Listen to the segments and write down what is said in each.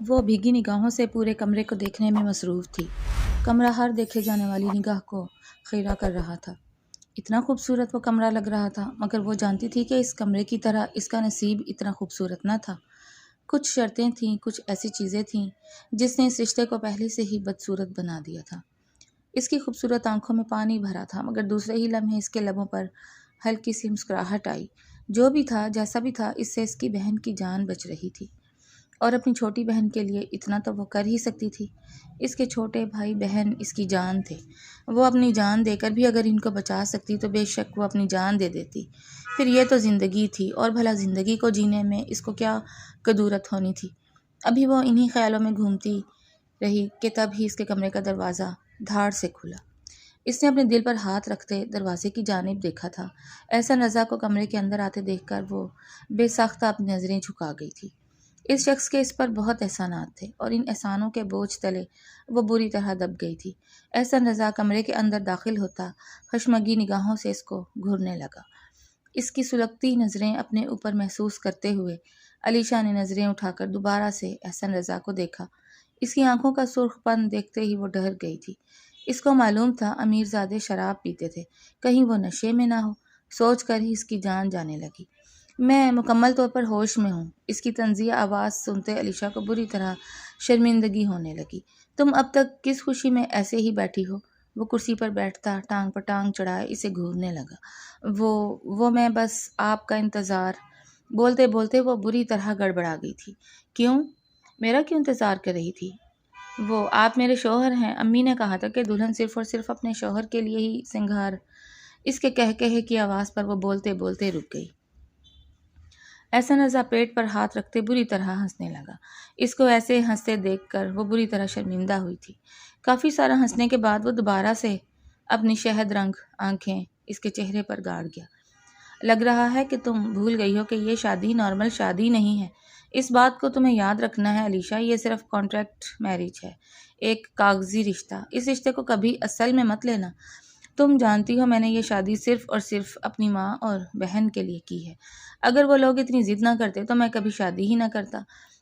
وہ بھیگی نگاہوں سے پورے کمرے کو دیکھنے میں مصروف تھی۔ کمرہ ہر دیکھے جانے والی نگاہ کو خیرہ کر رہا تھا۔ اتنا خوبصورت وہ کمرہ لگ رہا تھا، مگر وہ جانتی تھی کہ اس کمرے کی طرح اس کا نصیب اتنا خوبصورت نہ تھا۔ کچھ شرطیں تھیں، کچھ ایسی چیزیں تھیں جس نے اس رشتے کو پہلے سے ہی بدصورت بنا دیا تھا۔ اس کی خوبصورت آنکھوں میں پانی بھرا تھا، مگر دوسرے ہی لمحے اس کے لبوں پر ہلکی سی مسکراہٹ آئی۔ جو بھی تھا، جیسا بھی تھا، اس سے اس کی بہن کی جان بچ رہی تھی، اور اپنی چھوٹی بہن کے لیے اتنا تو وہ کر ہی سکتی تھی۔ اس کے چھوٹے بھائی بہن اس کی جان تھے۔ وہ اپنی جان دے کر بھی اگر ان کو بچا سکتی تو بے شک وہ اپنی جان دے دیتی۔ پھر یہ تو زندگی تھی، اور بھلا زندگی کو جینے میں اس کو کیا کدورت ہونی تھی۔ ابھی وہ انہی خیالوں میں گھومتی رہی کہ تب ہی اس کے کمرے کا دروازہ دھاڑ سے کھلا۔ اس نے اپنے دل پر ہاتھ رکھتے دروازے کی جانب دیکھا تھا۔ احسن رضا کو کمرے کے اندر آتے دیکھ کر وہ بے ساختہ اپنی نظریں جھکا گئی تھی۔ اس شخص کے اس پر بہت احسانات تھے، اور ان احسانوں کے بوجھ تلے وہ بری طرح دب گئی تھی۔ احسن رضا کمرے کے اندر داخل ہوتا خشمگی نگاہوں سے اس کو گھورنے لگا۔ اس کی سلگتی نظریں اپنے اوپر محسوس کرتے ہوئے علیشا نے نظریں اٹھا کر دوبارہ سے احسن رضا کو دیکھا۔ اس کی آنکھوں کا سرخ پن دیکھتے ہی وہ ڈر گئی تھی۔ اس کو معلوم تھا امیر زادے شراب پیتے تھے، کہیں وہ نشے میں نہ ہو۔ سوچ کر ہی اس کی جان جانے لگی۔ میں مکمل طور پر ہوش میں ہوں۔ اس کی طنزیہ آواز سنتے علیشا کو بری طرح شرمندگی ہونے لگی۔ تم اب تک کس خوشی میں ایسے ہی بیٹھی ہو؟ وہ کرسی پر بیٹھتا ٹانگ پر ٹانگ چڑھائے اسے گھورنے لگا۔ وہ میں بس آپ کا انتظار۔ بولتے بولتے وہ بری طرح گڑبڑا گئی تھی۔ کیوں؟ میرا کیوں انتظار کر رہی تھی؟ وہ آپ میرے شوہر ہیں۔ امی نے کہا تھا کہ دلہن صرف اور صرف اپنے شوہر کے لیے ہی سنگھار۔ اس کے کہے کی آواز پر وہ بولتے بولتے رک گئی۔ احسن رضا پیٹ پر ہاتھ رکھتے بری طرح ہنسنے لگا۔ اس کو ایسے ہنستے دیکھ کر وہ بری طرح شرمندہ ہوئی تھی۔ کافی سارا ہنسنے کے بعد وہ دوبارہ سے اپنی شہد رنگ آنکھیں اس کے چہرے پر گاڑ گیا۔ لگ رہا ہے کہ تم بھول گئی ہو کہ یہ شادی نارمل شادی نہیں ہے۔ اس بات کو تمہیں یاد رکھنا ہے علیشا، یہ صرف کانٹریکٹ میرج ہے، ایک کاغذی رشتہ۔ اس رشتے کو کبھی اصل میں مت لینا۔ تم جانتی ہو میں نے یہ شادی صرف اور صرف اپنی ماں اور بہن کے لیے کی ہے۔ اگر وہ لوگ اتنی ضد نہ کرتے تو میں کبھی شادی ہی نہ کرتا،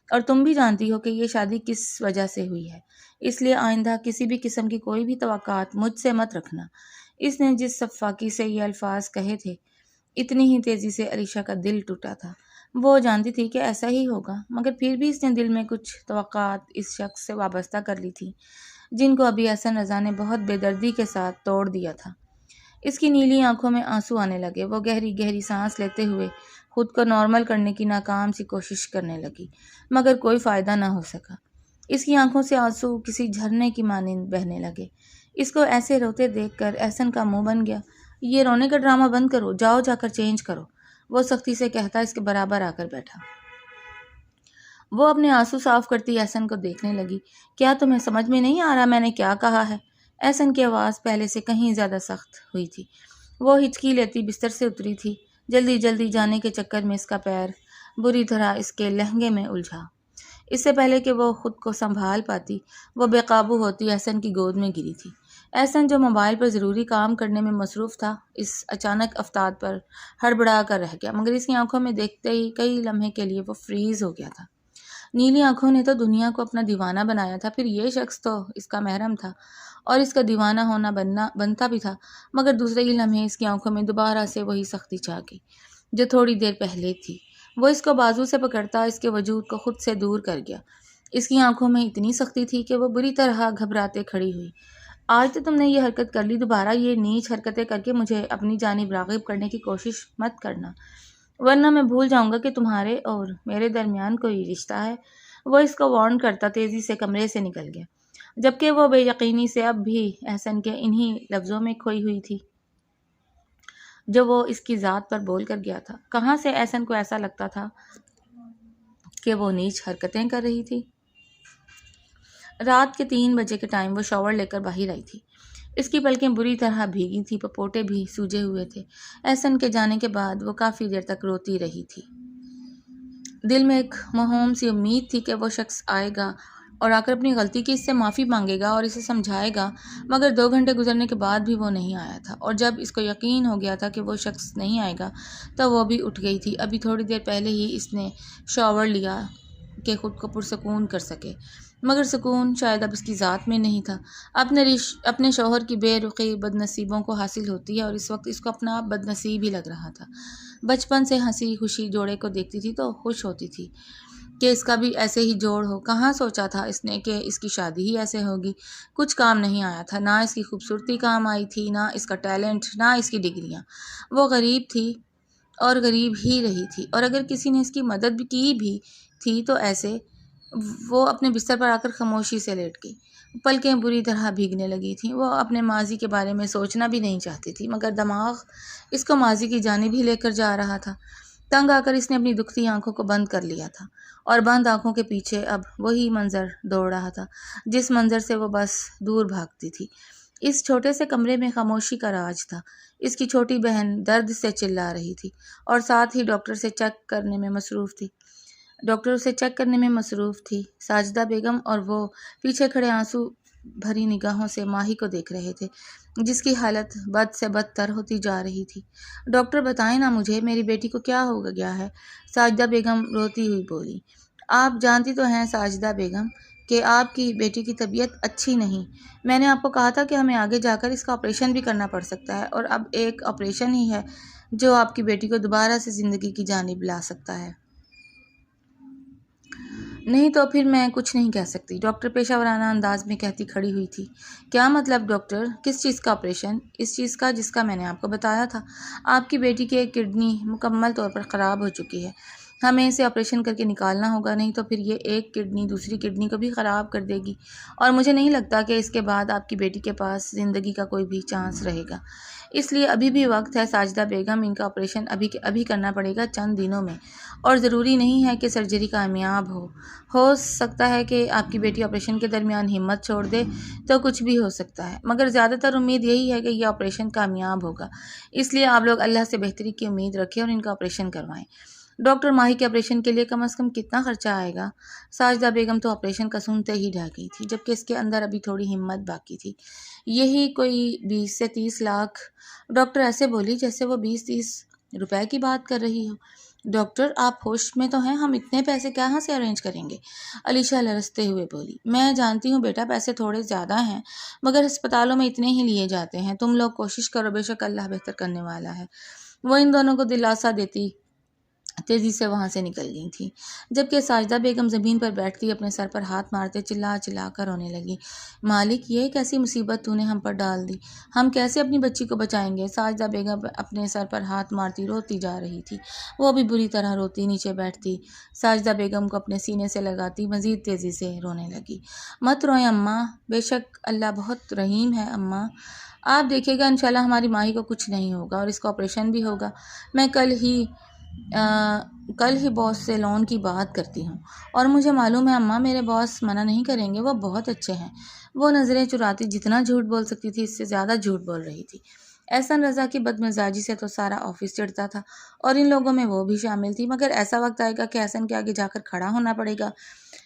اور تم بھی جانتی ہو کہ یہ شادی کس وجہ سے ہوئی ہے۔ اس لیے آئندہ کسی بھی قسم کی کوئی بھی توقعات مجھ سے مت رکھنا۔ اس نے جس سفاکی سے یہ الفاظ کہے تھے، اتنی ہی تیزی سے علیشا کا دل ٹوٹا تھا۔ وہ جانتی تھی کہ ایسا ہی ہوگا، مگر پھر بھی اس نے دل میں کچھ توقعات اس شخص سے وابستہ کر لی تھی جن کو ابھی احسن رضا نے بہت بے دردی کے ساتھ توڑ دیا تھا۔ اس کی نیلی آنکھوں میں آنسو آنے لگے۔ وہ گہری گہری سانس لیتے ہوئے خود کو نارمل کرنے کی ناکام سی کوشش کرنے لگی، مگر کوئی فائدہ نہ ہو سکا۔ اس کی آنکھوں سے آنسو کسی جھرنے کی مانند بہنے لگے۔ اس کو ایسے روتے دیکھ کر احسن کا منہ بن گیا۔ یہ رونے کا ڈرامہ بند کرو، جاؤ جا کر چینج کرو، وہ سختی سے کہتا اس کے برابر آ کر بیٹھا۔ وہ اپنے آنسو صاف کرتی احسن کو دیکھنے لگی۔ کیا تمہیں سمجھ میں نہیں آ رہا میں نے کیا کہا ہے؟ احسن کی آواز پہلے سے کہیں زیادہ سخت ہوئی تھی۔ وہ ہچکی لیتی بستر سے اتری تھی۔ جلدی جلدی جانے کے چکر میں اس کا پیر بری طرح اس کے لہنگے میں الجھا۔ اس سے پہلے کہ وہ خود کو سنبھال پاتی، وہ بے قابو ہوتی احسن کی گود میں گری تھی۔ احسن جو موبائل پر ضروری کام کرنے میں مصروف تھا، اس اچانک افتاد پر ہڑبڑا کر رہ گیا، مگر اس کی آنکھوں میں دیکھتے ہی کئی لمحے کے لیے وہ فریز ہو گیا تھا۔ نیلی آنکھوں نے تو دنیا کو اپنا دیوانہ بنایا تھا، پھر یہ شخص تو اس کا محرم تھا اور اس کا دیوانہ ہونا بنتا بھی تھا، مگر دوسرے ہی لمحے اس کی آنکھوں میں دوبارہ سے وہی سختی چھا گئی جو تھوڑی دیر پہلے تھی۔ وہ اس کو بازو سے پکڑتا اس کے وجود کو خود سے دور کر گیا۔ اس کی آنکھوں میں اتنی سختی تھی کہ وہ بری طرح گھبراتے کھڑی ہوئی۔ آج تو تم نے یہ حرکت کر لی، دوبارہ یہ نیچ حرکتیں کر کے مجھے اپنی جانب راغب کرنے کی کوشش مت کرنا، ورنہ میں بھول جاؤں گا کہ تمہارے اور میرے درمیان کوئی رشتہ ہے۔ وہ اس کو وارن کرتا تیزی سے کمرے سے نکل گیا، جبکہ وہ بے یقینی سے اب بھی احسن کے انہی لفظوں میں کھوئی ہوئی تھی جو وہ اس کی ذات پر بول کر گیا تھا۔ کہاں سے احسن کو ایسا لگتا تھا کہ وہ نیچ حرکتیں کر رہی تھی؟ رات کے 3 بجے کے ٹائم وہ شاور لے کر باہر آئی تھی۔ اس کی پلکیں بری طرح بھیگی تھی، پپوٹے بھی سوجے ہوئے تھے۔ احسن کے جانے کے بعد وہ کافی دیر تک روتی رہی تھی۔ دل میں ایک موہوم سی امید تھی کہ وہ شخص آئے گا اور آ کر اپنی غلطی کی اس سے معافی مانگے گا اور اسے سمجھائے گا، مگر 2 گھنٹے گزرنے کے بعد بھی وہ نہیں آیا تھا، اور جب اس کو یقین ہو گیا تھا کہ وہ شخص نہیں آئے گا تو وہ بھی اٹھ گئی تھی۔ ابھی تھوڑی دیر پہلے ہی اس نے شاور لیا کہ خود کو پرسکون کر سکے، مگر سکون شاید اب اس کی ذات میں نہیں تھا۔ اپنے شوہر کی بے رخی بد نصیبوں کو حاصل ہوتی ہے اور اس وقت اس کو اپنا آپ بد نصیب ہی لگ رہا تھا۔ بچپن سے ہنسی خوشی جوڑے کو دیکھتی تھی تو خوش ہوتی تھی کہ اس کا بھی ایسے ہی جوڑ ہو۔ کہاں سوچا تھا اس نے کہ اس کی شادی ہی ایسے ہوگی۔ کچھ کام نہیں آیا تھا، نہ اس کی خوبصورتی کام آئی تھی، نہ اس کا ٹیلنٹ، نہ اس کی ڈگریاں۔ وہ غریب تھی اور غریب ہی رہی تھی، اور اگر کسی نے اس کی مدد کی بھی تھی تو ایسے۔ وہ اپنے بستر پر آ کر خاموشی سے لیٹ گئی۔ پلکیں بری طرح بھیگنے لگی تھیں۔ وہ اپنے ماضی کے بارے میں سوچنا بھی نہیں چاہتی تھی، مگر دماغ اس کو ماضی کی جانب ہی لے کر جا رہا تھا۔ تنگ آ کر اس نے اپنی دکھتی آنکھوں کو بند کر لیا تھا، اور بند آنکھوں کے پیچھے اب وہی منظر دوڑ رہا تھا جس منظر سے وہ بس دور بھاگتی تھی۔ اس چھوٹے سے کمرے میں خاموشی کا راج تھا۔ اس کی چھوٹی بہن درد سے چلا رہی تھی اور ساتھ ہی ڈاکٹر اسے چیک کرنے میں مصروف تھی۔ ساجدہ بیگم اور وہ پیچھے کھڑے آنسو بھری نگاہوں سے ماہی کو دیکھ رہے تھے، جس کی حالت بد سے بدتر ہوتی جا رہی تھی۔ ڈاکٹر بتائیں نا مجھے، میری بیٹی کو کیا ہو گیا ہے؟ ساجدہ بیگم روتی ہوئی بولی۔ آپ جانتی تو ہیں ساجدہ بیگم کہ آپ کی بیٹی کی طبیعت اچھی نہیں۔ میں نے آپ کو کہا تھا کہ ہمیں آگے جا کر اس کا آپریشن بھی کرنا پڑ سکتا ہے، اور اب ایک آپریشن ہی ہے جو آپ کی بیٹی کو دوبارہ سے زندگی کی جانب لا سکتا ہے۔ نہیں تو پھر میں کچھ نہیں کہہ سکتی، ڈاکٹر پیشہ ورانہ انداز میں کہتی کھڑی ہوئی تھی۔ کیا مطلب ڈاکٹر؟ کس چیز کا آپریشن؟ اس چیز کا جس کا میں نے آپ کو بتایا تھا۔ آپ کی بیٹی کی ایک کڈنی مکمل طور پر خراب ہو چکی ہے، ہمیں اسے آپریشن کر کے نکالنا ہوگا، نہیں تو پھر یہ ایک کڈنی دوسری کڈنی کو بھی خراب کر دے گی، اور مجھے نہیں لگتا کہ اس کے بعد آپ کی بیٹی کے پاس زندگی کا کوئی بھی چانس رہے گا۔ اس لیے ابھی بھی وقت ہے ساجدہ بیگم، ان کا آپریشن ابھی کرنا پڑے گا، چند دنوں میں، اور ضروری نہیں ہے کہ سرجری کامیاب ہو سکتا ہے کہ آپ کی بیٹی آپریشن کے درمیان ہمت چھوڑ دے تو کچھ بھی ہو سکتا ہے، مگر زیادہ تر امید یہی ہے کہ یہ آپریشن کامیاب ہوگا۔ اس لیے آپ لوگ اللہ سے بہتری کی امید رکھیں اور ان کا آپریشن کروائیں۔ ڈاکٹر ماہی کے آپریشن کے لیے کم از کم کتنا خرچہ آئے گا؟ ساجدہ بیگم تو آپریشن کا سنتے ہی ڈر گئی تھی، جبکہ اس کے اندر ابھی تھوڑی ہمت باقی تھی۔ یہی کوئی 20 سے 30 لاکھ۔ ڈاکٹر ایسے بولی جیسے وہ 20-30 روپے کی بات کر رہی ہو۔ ڈاکٹر آپ ہوش میں تو ہیں، ہم اتنے پیسے کہاں سے ارینج کریں گے؟ علیشہ لرزتے ہوئے بولی۔ میں جانتی ہوں بیٹا، پیسے تھوڑے زیادہ ہیں، مگر ہسپتالوں میں اتنے ہی لیے جاتے ہیں۔ تم لوگ کوشش کرو، بے شک اللہ بہتر کرنے والا ہے۔ وہ ان دونوں کو دلاسا دیتی تیزی سے وہاں سے نکل گئی تھی، جبکہ ساجدہ بیگم زمین پر بیٹھتی اپنے سر پر ہاتھ مارتے چلا چلا کر رونے لگی۔ مالک، یہ کیسی مصیبت تو نے ہم پر ڈال دی، ہم کیسے اپنی بچی کو بچائیں گے؟ ساجدہ بیگم اپنے سر پر ہاتھ مارتی روتی جا رہی تھی۔ وہ بھی بری طرح روتی نیچے بیٹھتی، ساجدہ بیگم کو اپنے سینے سے لگاتی مزید تیزی سے رونے لگی۔ مت روئیں اماں، بے شک اللہ بہت رحیم ہے اماں، آپ دیکھیے گا انشاءاللہ ہماری ماہی کو کچھ نہیں ہوگا، اور اس کا آپریشن بھی ہوگا۔ میں کل ہی باس سے لون کی بات کرتی ہوں، اور مجھے معلوم ہے اماں میرے باس منع نہیں کریں گے، وہ بہت اچھے ہیں۔ وہ نظریں چراتی جتنا جھوٹ بول سکتی تھی اس سے زیادہ جھوٹ بول رہی تھی۔ احسن رضا کی بدمزاجی سے تو سارا آفس چڑھتا تھا، اور ان لوگوں میں وہ بھی شامل تھی، مگر ایسا وقت آئے گا کہ احسن کے آگے جا کر کھڑا ہونا پڑے گا،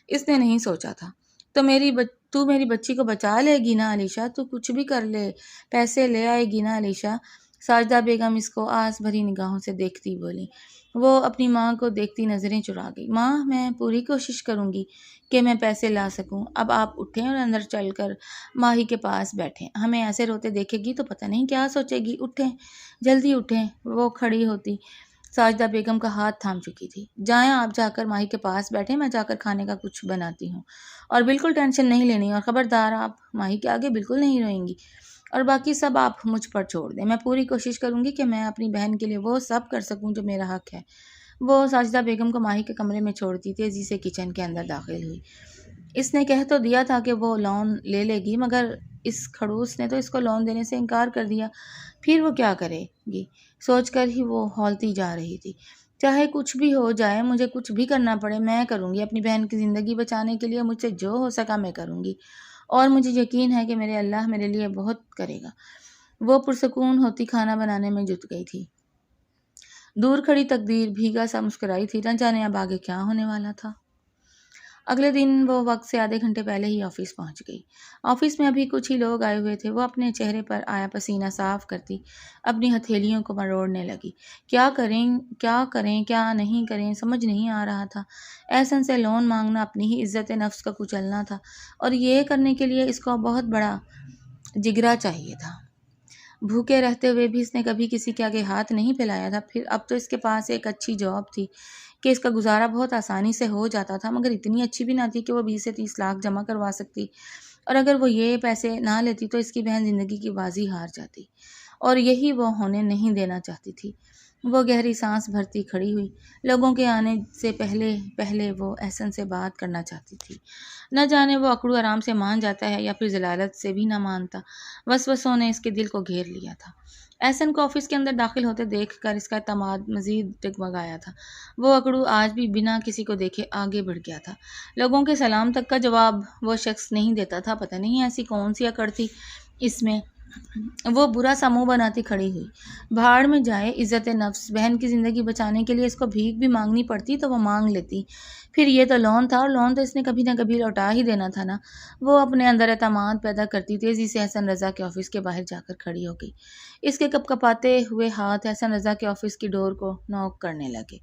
اس نے نہیں سوچا تھا۔ تو میری بچی کو بچا لے گی نا علیشہ؟ تو کچھ بھی کر لے، پیسے لے آئے گی نا علیشہ؟ ساجدہ بیگم اس کو آس بھری نگاہوں سے دیکھتی بولی۔ وہ اپنی ماں کو دیکھتی نظریں چرا گئی۔ ماں، میں پوری کوشش کروں گی کہ میں پیسے لا سکوں۔ اب آپ اٹھیں اور اندر چل کر ماہی کے پاس بیٹھیں، ہمیں ایسے روتے دیکھے گی تو پتہ نہیں کیا سوچے گی۔ اٹھیں، جلدی اٹھیں۔ وہ کھڑی ہوتی ساجدہ بیگم کا ہاتھ تھام چکی تھی۔ جائیں آپ جا کر ماہی کے پاس بیٹھیں، میں جا کر کھانے کا کچھ بناتی ہوں، اور بالکل ٹینشن نہیں لینی، اور خبردار آپ ماہی کے آگے بالکل نہیں روئیں گی، اور باقی سب آپ مجھ پر چھوڑ دیں۔ میں پوری کوشش کروں گی کہ میں اپنی بہن کے لیے وہ سب کر سکوں جو میرا حق ہے۔ وہ ساجدہ بیگم کو ماہی کے کمرے میں چھوڑتی تیزی سے کچن کے اندر داخل ہوئی۔ اس نے کہہ تو دیا تھا کہ وہ لون لے لے گی، مگر اس کھڑوس نے تو اس کو لون دینے سے انکار کر دیا، پھر وہ کیا کرے گی؟ سوچ کر ہی وہ ہولتی جا رہی تھی۔ چاہے کچھ بھی ہو جائے، مجھے کچھ بھی کرنا پڑے، میں کروں گی، اپنی بہن کی زندگی بچانے کے لیے مجھ سے جو ہو سکا میں کروں گی، اور مجھے یقین ہے کہ میرے اللہ میرے لیے بہت کرے گا۔ وہ پرسکون ہوتی کھانا بنانے میں جٹ گئی تھی۔ دور کھڑی تقدیر بھیگا سا مسکرائی تھی، نہ جانے اب آگے کیا ہونے والا تھا۔ اگلے دن وہ وقت سے آدھے گھنٹے پہلے ہی آفس پہنچ گئی۔ آفس میں ابھی کچھ ہی لوگ آئے ہوئے تھے۔ وہ اپنے چہرے پر آیا پسینہ صاف کرتی اپنی ہتھیلیوں کو مروڑنے لگی۔ کیا کریں کیا نہیں کریں سمجھ نہیں آ رہا تھا۔ احسن سے لون مانگنا اپنی ہی عزت نفس کا کچلنا تھا، اور یہ کرنے کے لیے اس کو بہت بڑا جگرا چاہیے تھا۔ بھوکے رہتے ہوئے بھی اس نے کبھی کسی کے آگے ہاتھ نہیں پھیلایا تھا۔ پھر اب تو اس کے پاس ایک اچھی جاب تھی کہ اس کا گزارا بہت آسانی سے ہو جاتا تھا، مگر اتنی اچھی بھی نہ تھی کہ وہ 20 سے 30 لاکھ جمع کروا سکتی، اور اگر وہ یہ پیسے نہ لیتی تو اس کی بہن زندگی کی بازی ہار جاتی، اور یہی وہ ہونے نہیں دینا چاہتی تھی۔ وہ گہری سانس بھرتی کھڑی ہوئی۔ لوگوں کے آنے سے پہلے وہ احسن سے بات کرنا چاہتی تھی۔ نہ جانے وہ اکڑو آرام سے مان جاتا ہے یا پھر ضلالت سے بھی نہ مانتا۔ وسوسوں نے اس کے دل کو گھیر لیا تھا۔ احسن کو آفس کے اندر داخل ہوتے دیکھ کر اس کا اعتماد مزید ڈگمگایا تھا۔ وہ اکڑو آج بھی بنا کسی کو دیکھے آگے بڑھ گیا تھا۔ لوگوں کے سلام تک کا جواب وہ شخص نہیں دیتا تھا۔ پتہ نہیں ایسی کون سی اکڑ تھی اس میں۔ وہ برا سا منہ بناتی کھڑی ہوئی۔ بھاڑ میں جائے عزت نفس۔ بہن کی زندگی بچانے کے لیے اس کو بھیک بھی مانگنی پڑتی تو وہ مانگ لیتی، پھر یہ تو لون تھا، اور لون تو اس نے کبھی نہ کبھی لوٹا ہی دینا تھا نا۔ وہ اپنے اندر اعتماد پیدا کرتی تیزی سے احسن رضا کے آفس کے باہر جا کر کھڑی ہو گئی۔ اس کے کپکپاتے ہوئے ہاتھ احسن رضا کے آفس کی ڈور کو نوک کرنے لگے۔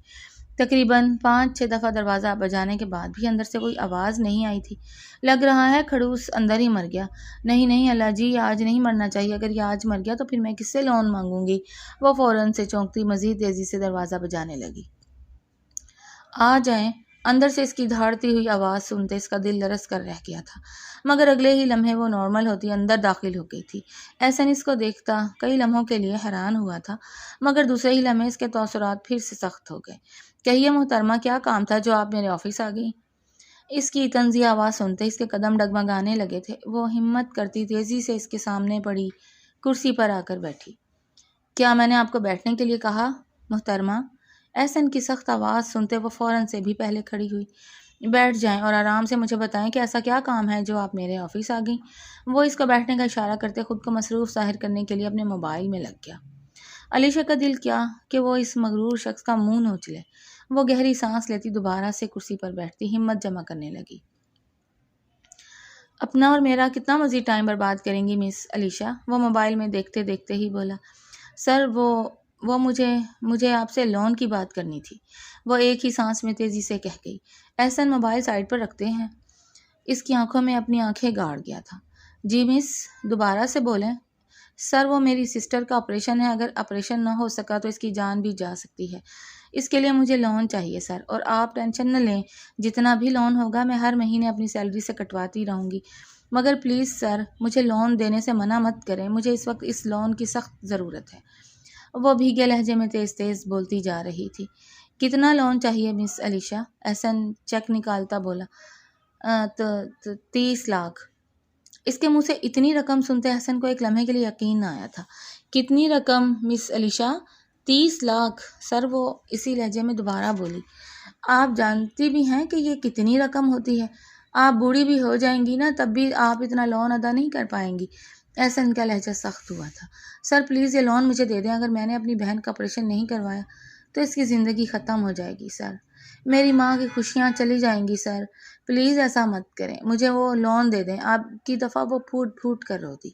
تقریباً 5-6 دفعہ دروازہ بجانے کے بعد بھی اندر سے کوئی آواز نہیں آئی تھی۔ لگ رہا ہے خڑوس اندر ہی مر گیا۔ نہیں اللہ جی، آج نہیں مرنا چاہیے۔ اگر یہ آج مر گیا تو پھر میں کس سے لون مانگوں گی؟ وہ فوراً سے چونکتی مزید تیزی سے دروازہ بجانے لگی۔ آ جائیں۔ اندر سے اس کی دھاڑتی ہوئی آواز سنتے اس کا دل لرز کر رہ گیا تھا، مگر اگلے ہی لمحے وہ نارمل ہوتی اندر داخل ہو گئی تھی۔ احسن اس کو دیکھتا کئی لمحوں کے لیے حیران ہوا تھا، مگر دوسرے ہی لمحے اس کے تاثرات پھر سے سخت ہو گئے۔ کہیے محترمہ، کیا کام تھا جو آپ میرے آفس آ گئی؟ اس کی طنزیہ آواز سنتے اس کے قدم ڈگمگانے لگے تھے۔ وہ ہمت کرتی تیزی سے اس کے سامنے پڑی کرسی پر آ کر بیٹھی۔ کیا میں نے آپ کو بیٹھنے کے لیے کہا محترمہ؟ احسن کی سخت آواز سنتے وہ فوراً سے بھی پہلے کھڑی ہوئی۔ بیٹھ جائیں اور آرام سے مجھے بتائیں کہ ایسا کیا کام ہے جو آپ میرے آفس آ گئیں؟ وہ اس کو بیٹھنے کا اشارہ کرتے خود کو مصروف ظاہر کرنے کے لیے اپنے موبائل میں لگ گیا۔ علیشہ کا دل کیا کہ وہ اس مغرور شخص کا منہ نوچ لے۔ وہ گہری سانس لیتی دوبارہ سے کرسی پر بیٹھتی ہمت جمع کرنے لگی۔ اپنا اور میرا کتنا مزید ٹائم برباد کریں گی مس علیشہ؟ وہ موبائل میں دیکھتے دیکھتے ہی بولا۔ سر وہ مجھے آپ سے لون کی بات کرنی تھی، وہ ایک ہی سانس میں تیزی سے کہہ گئی۔ احسن موبائل سائڈ پر رکھتے ہیں اس کی آنکھوں میں اپنی آنکھیں گاڑ گیا تھا۔ جی مس، دوبارہ سے بولیں۔ سر وہ میری سسٹر کا آپریشن ہے، اگر آپریشن نہ ہو سکا تو اس کی جان بھی جا سکتی ہے، اس کے لیے مجھے لون چاہیے سر، اور آپ ٹینشن نہ لیں، جتنا بھی لون ہوگا میں ہر مہینے اپنی سیلری سے کٹواتی رہوں گی، مگر پلیز سر مجھے لون دینے سے منع مت کریں، مجھے اس وقت اس لون کی سخت ضرورت ہے۔ وہ بھیگے لہجے میں تیز بولتی جا رہی تھی۔ کتنا لون چاہیے مس علیشہ؟ احسن چیک نکالتا بولا۔ 30 لاکھ۔ اس کے منہ سے اتنی رقم سنتے احسن کو ایک لمحے کے لیے یقین نہ آیا تھا۔ کتنی رقم مس علیشہ؟ 30 لاکھ سر، وہ اسی لہجے میں دوبارہ بولی۔ آپ جانتی بھی ہیں کہ یہ کتنی رقم ہوتی ہے، آپ بوڑھی بھی ہو جائیں گی نا تب بھی آپ اتنا لون ادا نہیں کر پائیں گی۔ احسن کا لہجہ سخت ہوا تھا۔ سر پلیز یہ لون مجھے دے دیں، اگر میں نے اپنی بہن کا آپریشن نہیں کروایا تو اس کی زندگی ختم ہو جائے گی سر، میری ماں کی خوشیاں چلی جائیں گی سر، پلیز ایسا مت کریں، مجھے وہ لون دے دیں۔ آپ کی دفعہ وہ پھوٹ کر روتی۔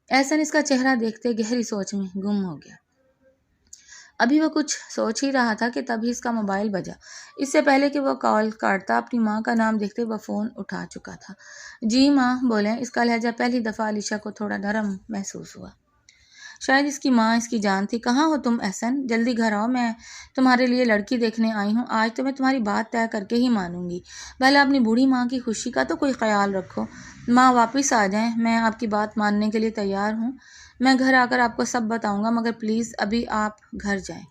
احسن اس کا چہرہ دیکھتے گہری سوچ میں گم ہو گیا۔ ابھی وہ کچھ سوچ ہی رہا تھا کہ تبھی اس کا موبائل بجا۔ اس سے پہلے کہ وہ کال کاٹتا اپنی ماں کا نام دیکھتے وہ فون اٹھا چکا تھا۔ جی ماں بولیں۔ اس کا لہجہ پہلی دفعہ علیشہ کو تھوڑا نرم محسوس ہوا۔ شاید اس کی ماں اس کی جان تھی۔ کہاں ہو تم احسن؟ جلدی گھر آؤ، میں تمہارے لیے لڑکی دیکھنے آئی ہوں، آج تو میں تمہاری بات طے کر کے ہی مانوں گی، پہلے اپنی بوڑھی ماں کی خوشی کا تو کوئی خیال رکھو۔ ماں واپس آ جائیں، میں آپ کی بات ماننے کے لیے تیار ہوں، میں گھر آ کر آپ کو سب بتاؤں گا، مگر پلیز ابھی آپ گھر جائیں،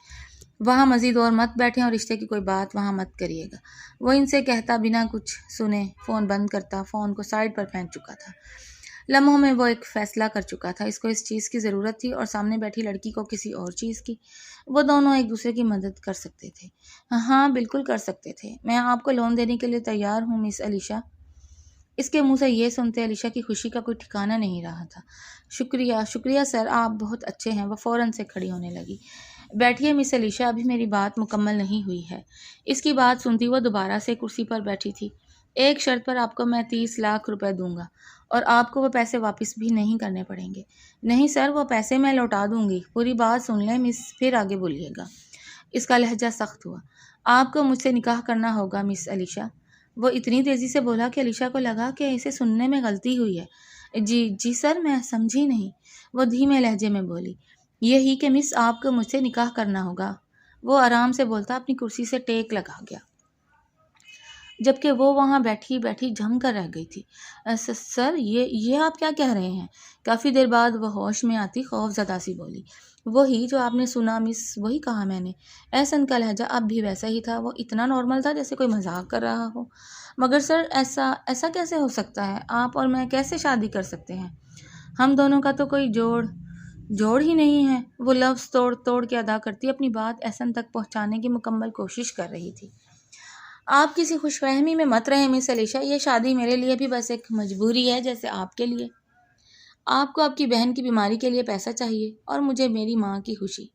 وہاں مزید اور مت بیٹھیں اور رشتے کی کوئی بات وہاں مت کریے گا۔ وہ ان سے کہتا بنا کچھ سنے فون بند کرتا فون کو سائڈ پر پھینک چکا تھا۔ لمحوں میں وہ ایک فیصلہ کر چکا تھا، اس کو اس چیز کی ضرورت تھی اور سامنے بیٹھی لڑکی کو کسی اور چیز کی۔ وہ دونوں ایک دوسرے کی مدد کر سکتے تھے۔ ہاں بالکل کر سکتے تھے، میں آپ کو لون دینے کے لیے تیار ہوں مس علیشہ۔ اس کے منہ سے یہ سنتے علیشہ کی خوشی کا کوئی ٹھکانہ نہیں رہا تھا۔ شکریہ سر، آپ بہت اچھے ہیں۔ وہ فوراً سے کھڑی ہونے لگی۔ بیٹھیے مس علیشہ، ابھی میری بات مکمل نہیں ہوئی ہے۔ اس کی بات سنتی وہ دوبارہ سے کرسی پر بیٹھی تھی۔ ایک شرط پر آپ کو میں 30 لاکھ روپے دوں گا اور آپ کو وہ پیسے واپس بھی نہیں کرنے پڑیں گے۔ نہیں سر، وہ پیسے میں لوٹا دوں گی۔ پوری بات سن لیں مس، پھر آگے بولیے گا۔ اس کا لہجہ سخت ہوا۔ آپ کو مجھ سے نکاح کرنا ہوگا مس علیشہ۔ وہ اتنی تیزی سے بولا کہ علیشہ کو لگا کہ اسے سننے میں غلطی ہوئی ہے۔ جی سر، میں سمجھی نہیں، وہ دھیمے لہجے میں بولی۔ یہی کہ مس آپ کو مجھ سے نکاح کرنا ہوگا، وہ آرام سے بولتا اپنی کرسی سے ٹیک لگا گیا، جبکہ وہ وہاں بیٹھی بیٹھی جم کر رہ گئی تھی۔ سر یہ آپ کیا کہہ رہے ہیں؟ کافی دیر بعد وہ ہوش میں آتی خوف زدہ سی بولی۔ وہی جو آپ نے سنا مس، وہی کہا میں نے۔ احسن کا لہجہ اب بھی ویسا ہی تھا، وہ اتنا نارمل تھا جیسے کوئی مذاق کر رہا ہو۔ مگر سر ایسا کیسے ہو سکتا ہے؟ آپ اور میں کیسے شادی کر سکتے ہیں؟ ہم دونوں کا تو کوئی جوڑ ہی نہیں ہے۔ وہ لفظ توڑ کے ادا کرتی اپنی بات احسن تک پہنچانے کی مکمل کوشش کر رہی تھی۔ آپ کسی خوش فہمی میں مت رہیں مس علیشہ، یہ شادی میرے لیے بھی بس ایک مجبوری ہے جیسے آپ کے لیے۔ آپ کو آپ کی بہن کی بیماری کے لیے پیسہ چاہیے اور مجھے میری ماں کی خوشی۔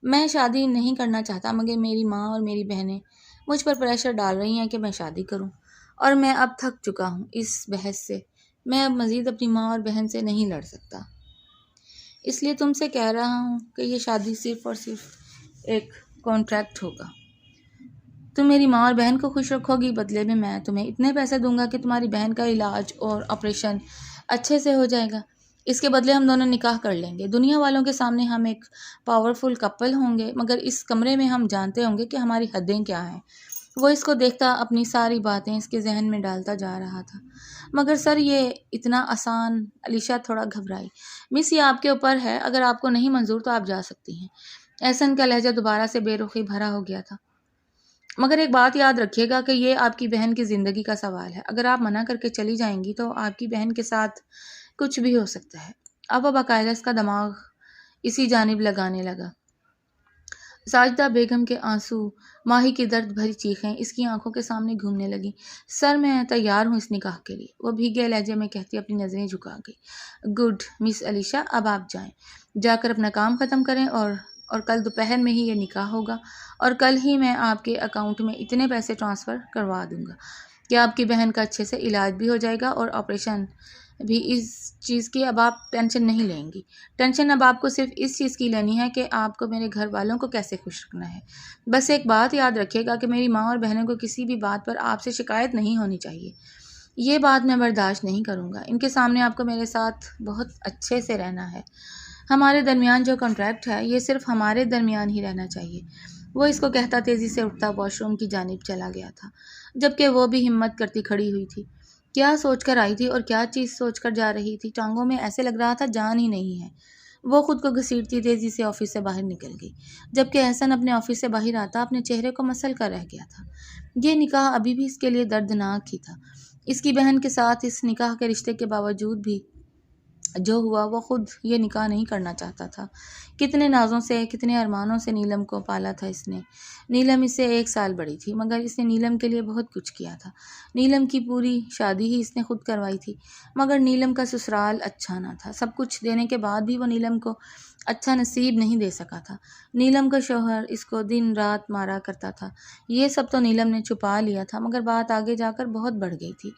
میں شادی نہیں کرنا چاہتا، مگر میری ماں اور میری بہنیں مجھ پر پریشر ڈال رہی ہیں کہ میں شادی کروں، اور میں اب تھک چکا ہوں اس بحث سے۔ میں اب مزید اپنی ماں اور بہن سے نہیں لڑ سکتا، اس لیے تم سے کہہ رہا ہوں کہ یہ شادی صرف اور صرف ایک کانٹریکٹ ہوگا۔ تم میری ماں اور بہن کو خوش رکھو گی، بدلے میں میں تمہیں اتنے پیسے دوں گا کہ تمہاری بہن کا علاج اور آپریشن اچھے سے ہو جائے گا۔ اس کے بدلے ہم دونوں نکاح کر لیں گے۔ دنیا والوں کے سامنے ہم ایک پاورفل کپل ہوں گے، مگر اس کمرے میں ہم جانتے ہوں گے کہ ہماری حدیں کیا ہیں۔ وہ اس کو دیکھتا اپنی ساری باتیں اس کے ذہن میں ڈالتا جا رہا تھا۔ مگر سر یہ اتنا آسان؟ علیشہ تھوڑا گھبرائی۔ مس یہ آپ کے اوپر ہے، اگر آپ کو نہیں منظور تو آپ جا سکتی ہیں۔ احسن کا لہجہ دوبارہ سے بے رخی بھرا ہو گیا تھا۔ مگر ایک بات یاد رکھیے گا کہ یہ آپ کی بہن کی زندگی کا سوال ہے۔ اگر آپ منع کر کے چلی جائیں گی تو آپ کی بہن کے ساتھ کچھ بھی ہو سکتا ہے۔ اب وہ باقاعدہ اس کا دماغ اسی جانب لگانے لگا۔ ساجدہ بیگم کے آنسو، ماہی کی درد بھری چیخیں اس کی آنکھوں کے سامنے گھومنے لگیں۔ سر میں تیار ہوں اس نکاح کے لیے، وہ بھیگے لہجے میں کہتی اپنی نظریں جھکا گئی۔ گڈ مس علیشہ، اب آپ جائیں، جا کر اپنا کام ختم کریں، اور کل دوپہر میں ہی یہ نکاح ہوگا، اور کل ہی میں آپ کے اکاؤنٹ میں اتنے پیسے ٹرانسفر کروا دوں گا کہ آپ کی بہن کا اچھے سے علاج بھی ہو جائے گا اور آپریشن بھی۔ اس چیز کی اب آپ ٹینشن نہیں لیں گی۔ ٹینشن اب آپ کو صرف اس چیز کی لینی ہے کہ آپ کو میرے گھر والوں کو کیسے خوش رکھنا ہے۔ بس ایک بات یاد رکھیے گا کہ میری ماں اور بہنوں کو کسی بھی بات پر آپ سے شکایت نہیں ہونی چاہیے۔ یہ بات میں برداشت نہیں کروں گا۔ ان کے سامنے آپ کو میرے ساتھ بہت اچھے سے رہنا ہے۔ ہمارے درمیان جو کانٹریکٹ ہے یہ صرف ہمارے درمیان ہی رہنا چاہیے۔ وہ اس کو کہتا تیزی سے اٹھتا واش روم کی جانب چلا گیا تھا، جبکہ وہ بھی ہمت کرتی کھڑی ہوئی تھی۔ کیا سوچ کر آئی تھی اور کیا چیز سوچ کر جا رہی تھی؟ ٹانگوں میں ایسے لگ رہا تھا جان ہی نہیں ہے۔ وہ خود کو گھسیٹتی تیزی سے آفس سے باہر نکل گئی، جبکہ احسن اپنے آفس سے باہر آتا اپنے چہرے کو مسل کر رہ گیا تھا۔ یہ نکاح ابھی بھی اس کے لیے دردناک ہی تھا۔ اس کی بہن کے ساتھ اس نکاح کے رشتے کے باوجود بھی جو ہوا، وہ خود یہ نکاح نہیں کرنا چاہتا تھا۔ کتنے نازوں سے، کتنے ارمانوں سے نیلم کو پالا تھا اس نے۔ نیلم اس سے 1 سال بڑی تھی، مگر اس نے نیلم کے لیے بہت کچھ کیا تھا۔ نیلم کی پوری شادی ہی اس نے خود کروائی تھی، مگر نیلم کا سسرال اچھا نہ تھا۔ سب کچھ دینے کے بعد بھی وہ نیلم کو اچھا نصیب نہیں دے سکا تھا۔ نیلم کا شوہر اس کو دن رات مارا کرتا تھا۔ یہ سب تو نیلم نے چھپا لیا تھا، مگر بات آگے جا کر بہت بڑھ گئی تھی۔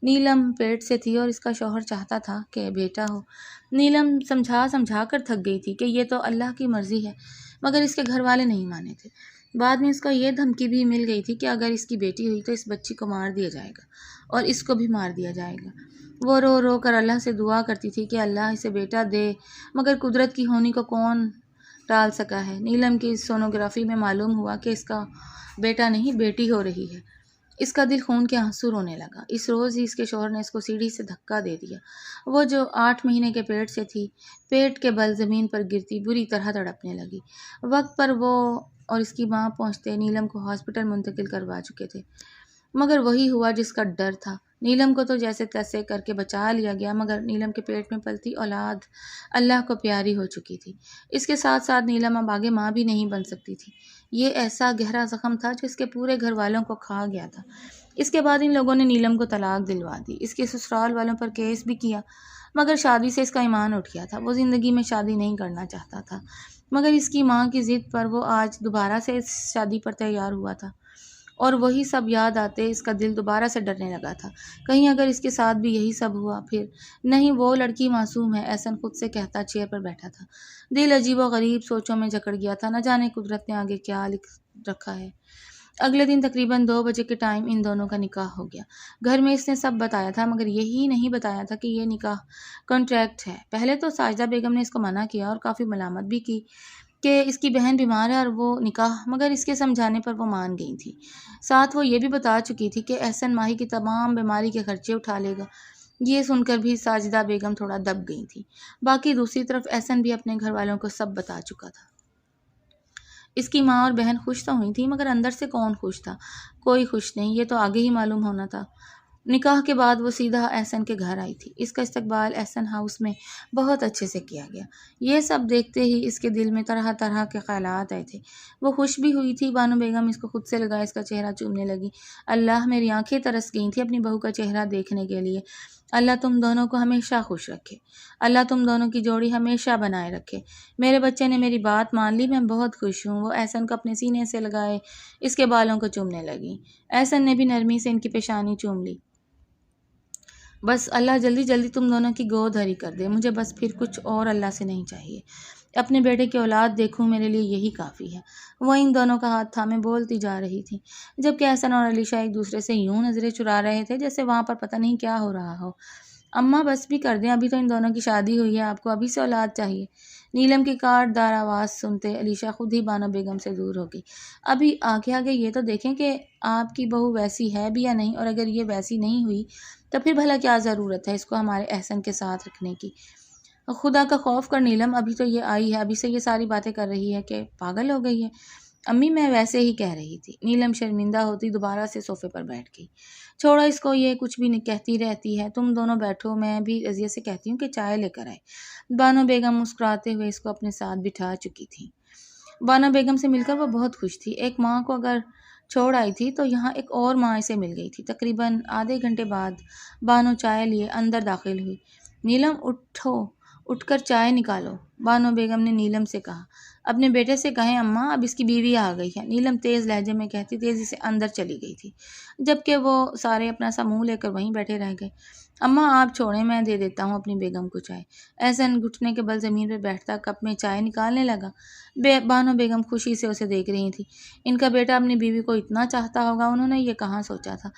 نیلم پیٹ سے تھی اور اس کا شوہر چاہتا تھا کہ بیٹا ہو۔ نیلم سمجھا کر تھک گئی تھی کہ یہ تو اللہ کی مرضی ہے، مگر اس کے گھر والے نہیں مانے تھے۔ بعد میں اس کو یہ دھمکی بھی مل گئی تھی کہ اگر اس کی بیٹی ہوئی تو اس بچی کو مار دیا جائے گا اور اس کو بھی مار دیا جائے گا۔ وہ رو رو کر اللہ سے دعا کرتی تھی کہ اللہ اسے بیٹا دے، مگر قدرت کی ہونی کو کون ٹال سکا ہے۔ نیلم کی سونوگرافی میں معلوم ہوا کہ اس کا بیٹا نہیں بیٹی ہو رہی ہے۔ اس کا دل خون کے آنسو رونے لگا۔ اس روز ہی اس کے شوہر نے اس کو سیڑھی سے دھکا دے دیا۔ وہ جو 8 مہینے کے پیٹ سے تھی، پیٹ کے بل زمین پر گرتی بری طرح تڑپنے لگی۔ وقت پر وہ اور اس کی ماں پہنچتے نیلم کو ہاسپٹل منتقل کروا چکے تھے، مگر وہی ہوا جس کا ڈر تھا۔ نیلم کو تو جیسے تیسے کر کے بچا لیا گیا، مگر نیلم کے پیٹ میں پلتی اولاد اللہ کو پیاری ہو چکی تھی۔ اس کے ساتھ ساتھ نیلم اب آگے ماں بھی نہیں بن سکتی تھی۔ یہ ایسا گہرا زخم تھا جو اس کے پورے گھر والوں کو کھا گیا تھا۔ اس کے بعد ان لوگوں نے نیلم کو طلاق دلوا دی، اس کے سسرال والوں پر کیس بھی کیا، مگر شادی سے اس کا ایمان اٹھ گیا تھا۔ وہ زندگی میں شادی نہیں کرنا چاہتا تھا، مگر اس کی ماں کی ضد پر وہ آج دوبارہ سے اس شادی پر تیار ہوا تھا۔ اور وہی سب یاد آتے اس کا دل دوبارہ سے ڈرنے لگا تھا۔ کہیں اگر اس کے ساتھ بھی یہی سب ہوا پھر؟ نہیں، وہ لڑکی معصوم ہے، احسن خود سے کہتا چیئر پر بیٹھا تھا۔ دل عجیب و غریب سوچوں میں جکڑ گیا تھا، نہ جانے قدرت نے آگے کیا لکھ رکھا ہے۔ اگلے دن تقریباً 2 بجے کے ٹائم ان دونوں کا نکاح ہو گیا۔ گھر میں اس نے سب بتایا تھا مگر یہی نہیں بتایا تھا کہ یہ نکاح کانٹریکٹ ہے۔ پہلے تو ساجدہ بیگم نے اس کو منع کیا اور کافی ملامت بھی کی کہ اس کی بہن بیمار ہے اور وہ نکاح، مگر اس کے سمجھانے پر وہ مان گئی تھی۔ ساتھ وہ یہ بھی بتا چکی تھی کہ احسن ماہی کی تمام بیماری کے خرچے اٹھا لے گا۔ یہ سن کر بھی ساجدہ بیگم تھوڑا دب گئی تھی۔ باقی دوسری طرف احسن بھی اپنے گھر والوں کو سب بتا چکا تھا۔ اس کی ماں اور بہن خوش تو ہوئی تھی مگر اندر سے کون خوش تھا؟ کوئی خوش نہیں، یہ تو آگے ہی معلوم ہونا تھا۔ نکاح کے بعد وہ سیدھا احسن کے گھر آئی تھی۔ اس کا استقبال احسن ہاؤس میں بہت اچھے سے کیا گیا۔ یہ سب دیکھتے ہی اس کے دل میں طرح طرح کے خیالات آئے تھے۔ وہ خوش بھی ہوئی تھی۔ بانو بیگم اس کو خود سے لگا اس کا چہرہ چومنے لگی۔ اللہ، میری آنکھیں ترس گئی تھیں اپنی بہو کا چہرہ دیکھنے کے لیے۔ اللہ تم دونوں کو ہمیشہ خوش رکھے۔ اللہ تم دونوں کی جوڑی ہمیشہ بنائے رکھے۔ میرے بچے نے میری بات مان لی، میں بہت خوش ہوں۔ وہ احسن کو اپنے سینے سے لگائے اس کے بالوں کو چومنے لگی۔ احسن نے بھی نرمی سے ان کی پیشانی چوم لی۔ بس اللہ جلدی جلدی تم دونوں کی گود ہری کر دے، مجھے بس پھر کچھ اور اللہ سے نہیں چاہیے۔ اپنے بیٹے کی اولاد دیکھوں، میرے لیے یہی کافی ہے۔ وہ ان دونوں کا ہاتھ تھامے بولتی جا رہی تھی، جبکہ احسن اور علیشہ ایک دوسرے سے یوں نظریں چرا رہے تھے جیسے وہاں پر پتہ نہیں کیا ہو رہا ہو۔ اماں بس بھی کر دیں، ابھی تو ان دونوں کی شادی ہوئی ہے، آپ کو ابھی سے اولاد چاہیے؟ نیلم کی کاٹ دار آواز سنتے علیشہ خود ہی بانو بیگم سے دور ہو گئی۔ ابھی آگے آگے یہ تو دیکھیں کہ آپ کی بہو ویسی ہے بھی یا نہیں، اور اگر یہ ویسی نہیں ہوئی تو پھر بھلا کیا ضرورت ہے اس کو ہمارے احسن کے ساتھ رکھنے کی؟ خدا کا خوف کر نیلم، ابھی تو یہ آئی ہے، ابھی سے یہ ساری باتیں کر رہی ہے کہ پاگل ہو گئی ہے؟ امی میں ویسے ہی کہہ رہی تھی۔ نیلم شرمندہ ہوتی دوبارہ سے صوفے پر بیٹھ گئی۔ چھوڑو اس کو، یہ کچھ بھی کہتی رہتی ہے، تم دونوں بیٹھو، میں بھی اذیت سے کہتی ہوں کہ چائے لے کر آئے۔ بانو بیگم مسکراتے ہوئے اس کو اپنے ساتھ بٹھا چکی تھی۔ بانو بیگم سے مل کر وہ بہت خوش تھی۔ ایک ماں کو اگر چھوڑ آئی تھی تو یہاں ایک اور ماں اسے مل گئی تھی۔ تقریباً آدھے گھنٹے بعد بانو چائے لیے اندر داخل ہوئی۔ نیلم اٹھو، اٹھ کر چائے نکالو، بانو بیگم نے نیلم سے کہا۔ اپنے بیٹے سے کہیں اماں، اب اس کی بیوی آ گئی ہے، نیلم تیز لہجے میں کہتی تیزی سے اندر چلی گئی تھی، جبکہ وہ سارے اپنا سا منہ لے کر وہیں بیٹھے رہ گئے۔ اماں آپ چھوڑیں، میں دے دیتا ہوں اپنی بیگم کو چائے۔ احسن گھٹنے کے بل زمین پہ بیٹھتا کپ میں چائے نکالنے لگا۔ بانو بیگم خوشی سے اسے دیکھ رہی تھی۔ ان کا بیٹا اپنی بیوی کو اتنا چاہتا ہوگا، انہوں نے یہ کہاں سوچا تھا۔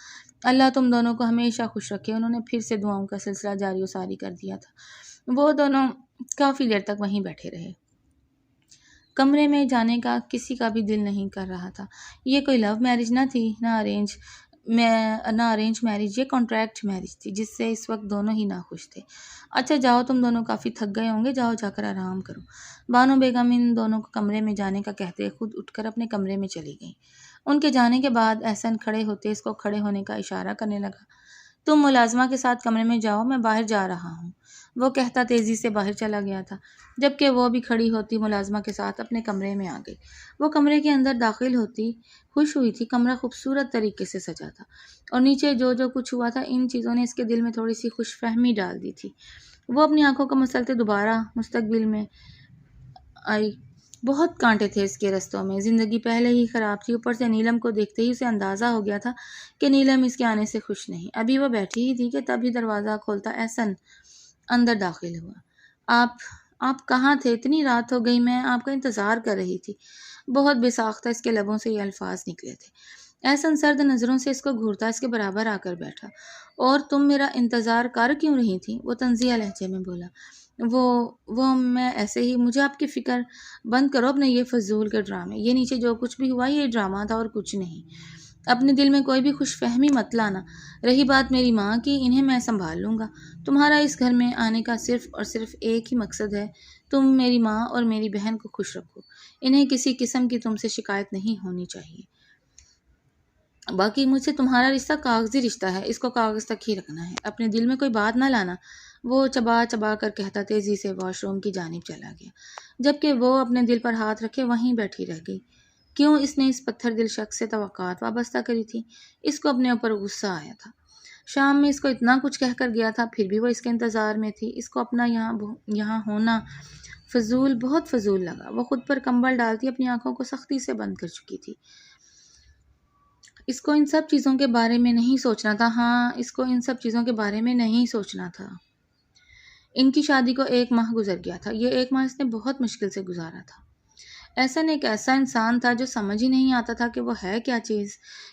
اللہ تم دونوں کو ہمیشہ خوش رکھے۔ انہوں نے پھر سے دعاؤں کا سلسلہ جاری و ساری کر دیا تھا۔ وہ دونوں کافی دیر تک وہیں بیٹھے رہے۔ کمرے میں جانے کا کسی کا بھی دل نہیں کر رہا تھا۔ یہ کوئی لو میرج نہ تھی، نہ ارینج میرج، یہ کانٹریکٹ میرج تھی جس سے اس وقت دونوں ہی ناخوش تھے۔ اچھا جاؤ، تم دونوں کافی تھک گئے ہوں گے، جاؤ جا کر آرام کرو۔ بانو بیگم ان دونوں کو کمرے میں جانے کا کہتے خود اٹھ کر اپنے کمرے میں چلی گئیں۔ ان کے جانے کے بعد احسن کھڑے ہوتے اس کو کھڑے ہونے کا اشارہ کرنے لگا۔ تم ملازمہ کے ساتھ کمرے میں جاؤ، میں باہر جا رہا ہوں۔ وہ کہتا تیزی سے باہر چلا گیا تھا، جبکہ وہ بھی کھڑی ہوتی ملازمہ کے ساتھ اپنے کمرے میں آ گئی۔ وہ کمرے کے اندر داخل ہوتی خوش ہوئی تھی۔ کمرہ خوبصورت طریقے سے سجا تھا اور نیچے جو جو کچھ ہوا تھا ان چیزوں نے اس کے دل میں تھوڑی سی خوش فہمی ڈال دی تھی۔ وہ اپنی آنکھوں کو مسلتے دوبارہ مستقبل میں آئی۔ بہت کانٹے تھے اس کے رستوں میں، زندگی پہلے ہی خراب تھی، اوپر سے نیلم کو دیکھتے ہی اسے اندازہ ہو گیا تھا کہ نیلم اس کے آنے سے خوش نہیں۔ ابھی وہ بیٹھی ہی تھی کہ تبھی دروازہ کھولتا احسن اندر داخل ہوا۔ آپ کہاں تھے؟ اتنی رات ہو گئی، میں آپ کا انتظار کر رہی تھی۔ بہت بے ساختہ اس کے لبوں سے یہ الفاظ نکلے تھے۔ احسن سرد نظروں سے اس کو گھورتا اس کے برابر آ کر بیٹھا۔ اور تم میرا انتظار کر کیوں رہی تھی؟ وہ طنزیہ لہجے میں بولا۔ وہ میں ایسے ہی، مجھے آپ کی فکر، بند کرو اپنے یہ فضول کے ڈرامے، یہ نیچے جو کچھ بھی ہوا یہ ڈرامہ تھا اور کچھ نہیں۔ اپنے دل میں کوئی بھی خوش فہمی مت لانا۔ رہی بات میری ماں کی، انہیں میں سنبھال لوں گا۔ تمہارا اس گھر میں آنے کا صرف اور صرف ایک ہی مقصد ہے، تم میری ماں اور میری بہن کو خوش رکھو۔ انہیں کسی قسم کی تم سے شکایت نہیں ہونی چاہیے۔ باقی مجھ سے تمہارا رشتہ کاغذی رشتہ ہے، اس کو کاغذ تک ہی رکھنا ہے، اپنے دل میں کوئی بات نہ لانا۔ وہ چبا چبا کر کہتا تیزی سے واش روم کی جانب چلا گیا، جبکہ وہ اپنے دل پر ہاتھ رکھے وہیں بیٹھی رہ گئی۔ کیوں اس نے اس پتھر دل شخص سے توقعات وابستہ کری تھی؟ اس کو اپنے اوپر غصہ آیا تھا۔ شام میں اس کو اتنا کچھ کہہ کر گیا تھا، پھر بھی وہ اس کے انتظار میں تھی۔ اس کو اپنا یہاں ہونا فضول، بہت فضول لگا۔ وہ خود پر کمبل ڈالتی اپنی آنکھوں کو سختی سے بند کر چکی تھی۔ اس کو ان سب چیزوں کے بارے میں نہیں سوچنا تھا، ہاں اس کو ان سب چیزوں کے بارے میں نہیں سوچنا تھا۔ ان کی شادی کو 1 ماہ گزر گیا تھا۔ یہ 1 ماہ اس نے بہت مشکل سے گزارا تھا۔ احسن ایک ایسا انسان تھا جو سمجھ ہی نہیں آتا تھا کہ وہ ہے کیا چیز۔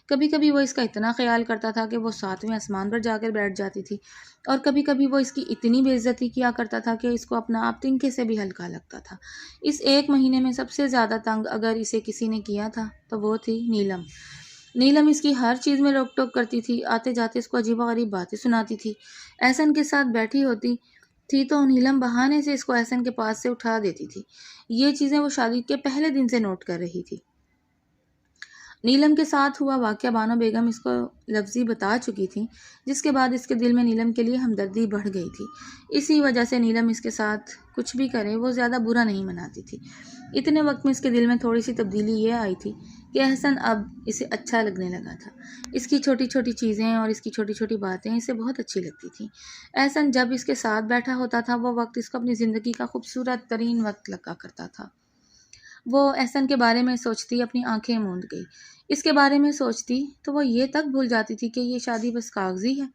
کبھی کبھی وہ اس کا اتنا خیال کرتا تھا کہ وہ 7ویں آسمان پر جا کر بیٹھ جاتی تھی، اور کبھی کبھی وہ اس کی اتنی بے عزتی کیا کرتا تھا کہ اس کو اپنا آپ تنکے سے بھی ہلکا لگتا تھا۔ اس 1 مہینے میں سب سے زیادہ تنگ اگر اسے کسی نے کیا تھا تو وہ تھی نیلم۔ نیلم اس کی ہر چیز میں روک ٹوک کرتی تھی، آتے جاتے اس کو عجیب و غریب باتیں سناتی تھی۔ احسن کے ساتھ بیٹھی ہوتی تھی تو نیلم بہانے سے اس کو احسن کے پاس سے اٹھا دیتی تھی۔ یہ چیزیں وہ شادی کے پہلے دن سے نوٹ کر رہی تھی۔ نیلم کے ساتھ ہوا واقعہ بانو بیگم اس کو لفظی بتا چکی تھی، جس کے بعد اس کے دل میں نیلم کے لیے ہمدردی بڑھ گئی تھی۔ اسی وجہ سے نیلم اس کے ساتھ کچھ بھی کرے وہ زیادہ برا نہیں مناتی تھی۔ اتنے وقت میں اس کے دل میں تھوڑی سی تبدیلی یہ آئی تھی کہ احسن اب اسے اچھا لگنے لگا تھا۔ اس کی چھوٹی چھوٹی چیزیں اور اس کی چھوٹی چھوٹی باتیں اسے بہت اچھی لگتی تھیں۔ احسن جب اس کے ساتھ بیٹھا ہوتا تھا وہ وقت اس کو اپنی زندگی کا خوبصورت ترین وقت لگا کرتا تھا۔ وہ احسن کے بارے میں سوچتی اپنی آنکھیں موند گئی۔ اس کے بارے میں سوچتی تو وہ یہ تک بھول جاتی تھی کہ یہ شادی بس کاغذی ہے۔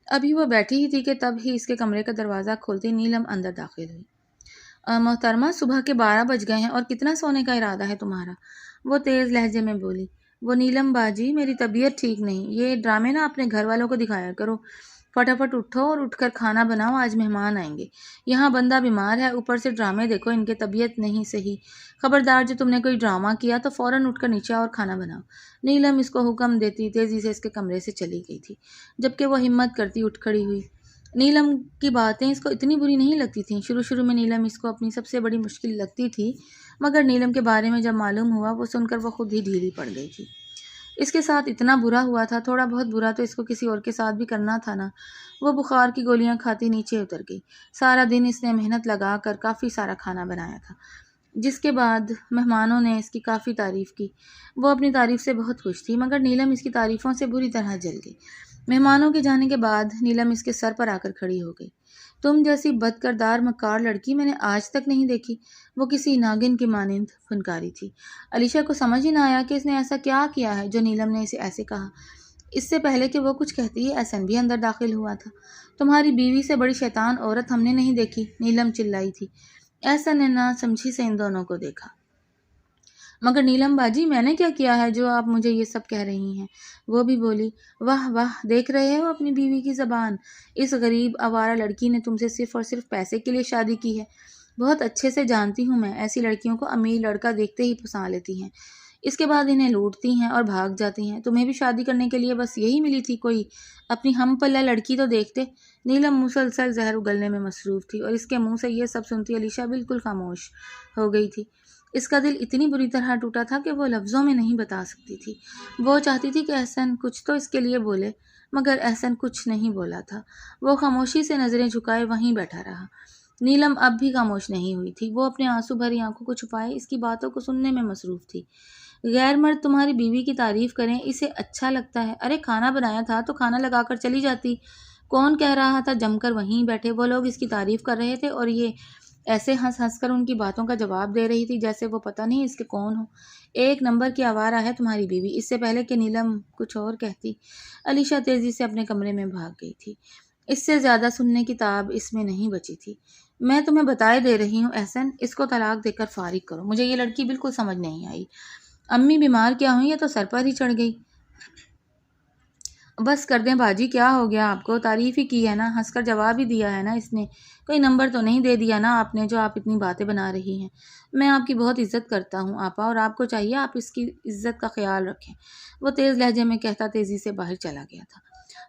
ابھی وہ بیٹھی ہی تھی کہ تب ہی اس کے کمرے کا دروازہ کھولتے نیلم اندر داخل ہوئی۔ محترمہ صبح کے 12 بج گئے ہیں اور کتنا سونے کا ارادہ ہے تمہارا؟ وہ تیز لہجے میں بولی۔ وہ نیلم باجی میری طبیعت ٹھیک نہیں، یہ ڈرامے نہ اپنے گھر والوں کو دکھایا کرو۔ فٹافٹ اٹھو اور اٹھ کر کھانا بناؤ، آج مہمان آئیں گے۔ یہاں بندہ بیمار ہے، اوپر سے ڈرامے دیکھو، ان کی طبیعت نہیں صحیح۔ خبردار جو تم نے کوئی ڈرامہ کیا تو فوراً اٹھ کر نیچے اور کھانا بناؤ۔ نیلم اس کو حکم دیتی تیزی سے اس کے کمرے سے چلی گئی تھی، جبکہ وہ ہمت کرتی اٹھ کھڑی ہوئی۔ نیلم کی باتیں اس کو اتنی بری نہیں لگتی تھیں۔ شروع میں نیلم اس کو اپنی سب سے بڑی مشکل لگتی تھی، مگر نیلم کے بارے میں جب معلوم ہوا وہ سن کر وہ خود ہی ڈھیلی پڑ گئی تھی۔ اس کے ساتھ اتنا برا ہوا تھا، تھوڑا بہت برا تو اس کو کسی اور کے ساتھ بھی کرنا تھا نا۔ وہ بخار کی گولیاں کھاتی نیچے اتر گئی۔ سارا دن اس نے محنت لگا کر کافی سارا کھانا بنایا تھا، جس کے بعد مہمانوں نے اس کی کافی تعریف کی۔ وہ اپنی تعریف سے بہت خوش تھی، مگر نیلم اس کی تعریفوں سے بری طرح جل گئی۔ مہمانوں کے جانے کے بعد نیلم اس کے سر پر آ کر کھڑی ہو گئی۔ تم جیسی بد کردار مکار لڑکی میں نے آج تک نہیں دیکھی، وہ کسی ناگن کی مانند پھنکاری تھی۔ علیشا کو سمجھ ہی نہ آیا کہ اس نے ایسا کیا کیا ہے جو نیلم نے اسے ایسے کہا۔ اس سے پہلے کہ وہ کچھ کہتی ہے احسن بھی اندر داخل ہوا تھا۔ تمہاری بیوی سے بڑی شیطان عورت ہم نے نہیں دیکھی، نیلم چلائی تھی۔ احسن نے نہ سمجھی سے ان دونوں کو دیکھا۔ مگر نیلم باجی میں نے کیا کیا ہے جو آپ مجھے یہ سب کہہ رہی ہیں؟ وہ بھی بولی۔ واہ واہ، دیکھ رہے ہو اپنی بیوی کی زبان؟ اس غریب آوارہ لڑکی نے تم سے صرف اور صرف پیسے کے لیے شادی کی ہے۔ بہت اچھے سے جانتی ہوں میں، ایسی لڑکیوں کو امیر لڑکا دیکھتے ہی پسا لیتی ہیں، اس کے بعد انہیں لوٹتی ہیں اور بھاگ جاتی ہیں۔ تمہیں بھی شادی کرنے کے لیے بس یہی ملی تھی کوئی اپنی ہم پلہ لڑکی تو دیکھتے۔ نیلم مسلسل زہر اگلنے میں مصروف تھی، اور اس کے منہ سے یہ سب سنتی علیشا بالکل خاموش ہو گئی تھی۔ اس کا دل اتنی بری طرح ٹوٹا تھا کہ وہ لفظوں میں نہیں بتا سکتی تھی۔ وہ چاہتی تھی کہ احسن کچھ تو اس کے لیے بولے، مگر احسن کچھ نہیں بولا تھا۔ وہ خاموشی سے نظریں جھکائے وہیں بیٹھا رہا۔ نیلم اب بھی خاموش نہیں ہوئی تھی۔ وہ اپنے آنسو بھری آنکھوں کو چھپائے اس کی باتوں کو سننے میں مصروف تھی۔ غیر مرد تمہاری بیوی کی تعریف کریں، اسے اچھا لگتا ہے۔ ارے کھانا بنایا تھا تو کھانا لگا کر چلی جاتی۔ کون کہہ رہا تھا جم کر وہیں بیٹھے؟ وہ لوگ اس کی تعریف کر رہے تھے اور یہ ایسے ہنس ہنس کر ان کی باتوں کا جواب دے رہی تھی جیسے وہ پتہ نہیں اس کے کون ہو۔ 1 نمبر کی آوارہ ہے تمہاری بیوی۔ اس سے پہلے کہ نیلم کچھ اور کہتی، علیشا تیزی سے اپنے کمرے میں بھاگ گئی تھی۔ اس سے زیادہ سننے کی تاب اس میں نہیں بچی تھی۔ میں تمہیں بتائے دے رہی ہوں احسن، اس کو طلاق دے کر فارغ کرو۔ مجھے یہ لڑکی بالکل سمجھ نہیں آئی۔ امی بیمار کیا ہوئی، یہ تو سر پر ہی چڑھ گئی۔ بس کر دیں باجی، کیا ہو گیا آپ کو؟ تعریف ہی کی ہے نا، ہنس کر جواب ہی دیا ہے نا اس نے۔ کوئی نمبر تو نہیں دے دیا نا آپ نے جو آپ اتنی باتیں بنا رہی ہیں؟ میں آپ کی بہت عزت کرتا ہوں آپا، اور آپ کو چاہیے آپ اس کی عزت کا خیال رکھیں، وہ تیز لہجے میں کہتا تیزی سے باہر چلا گیا تھا۔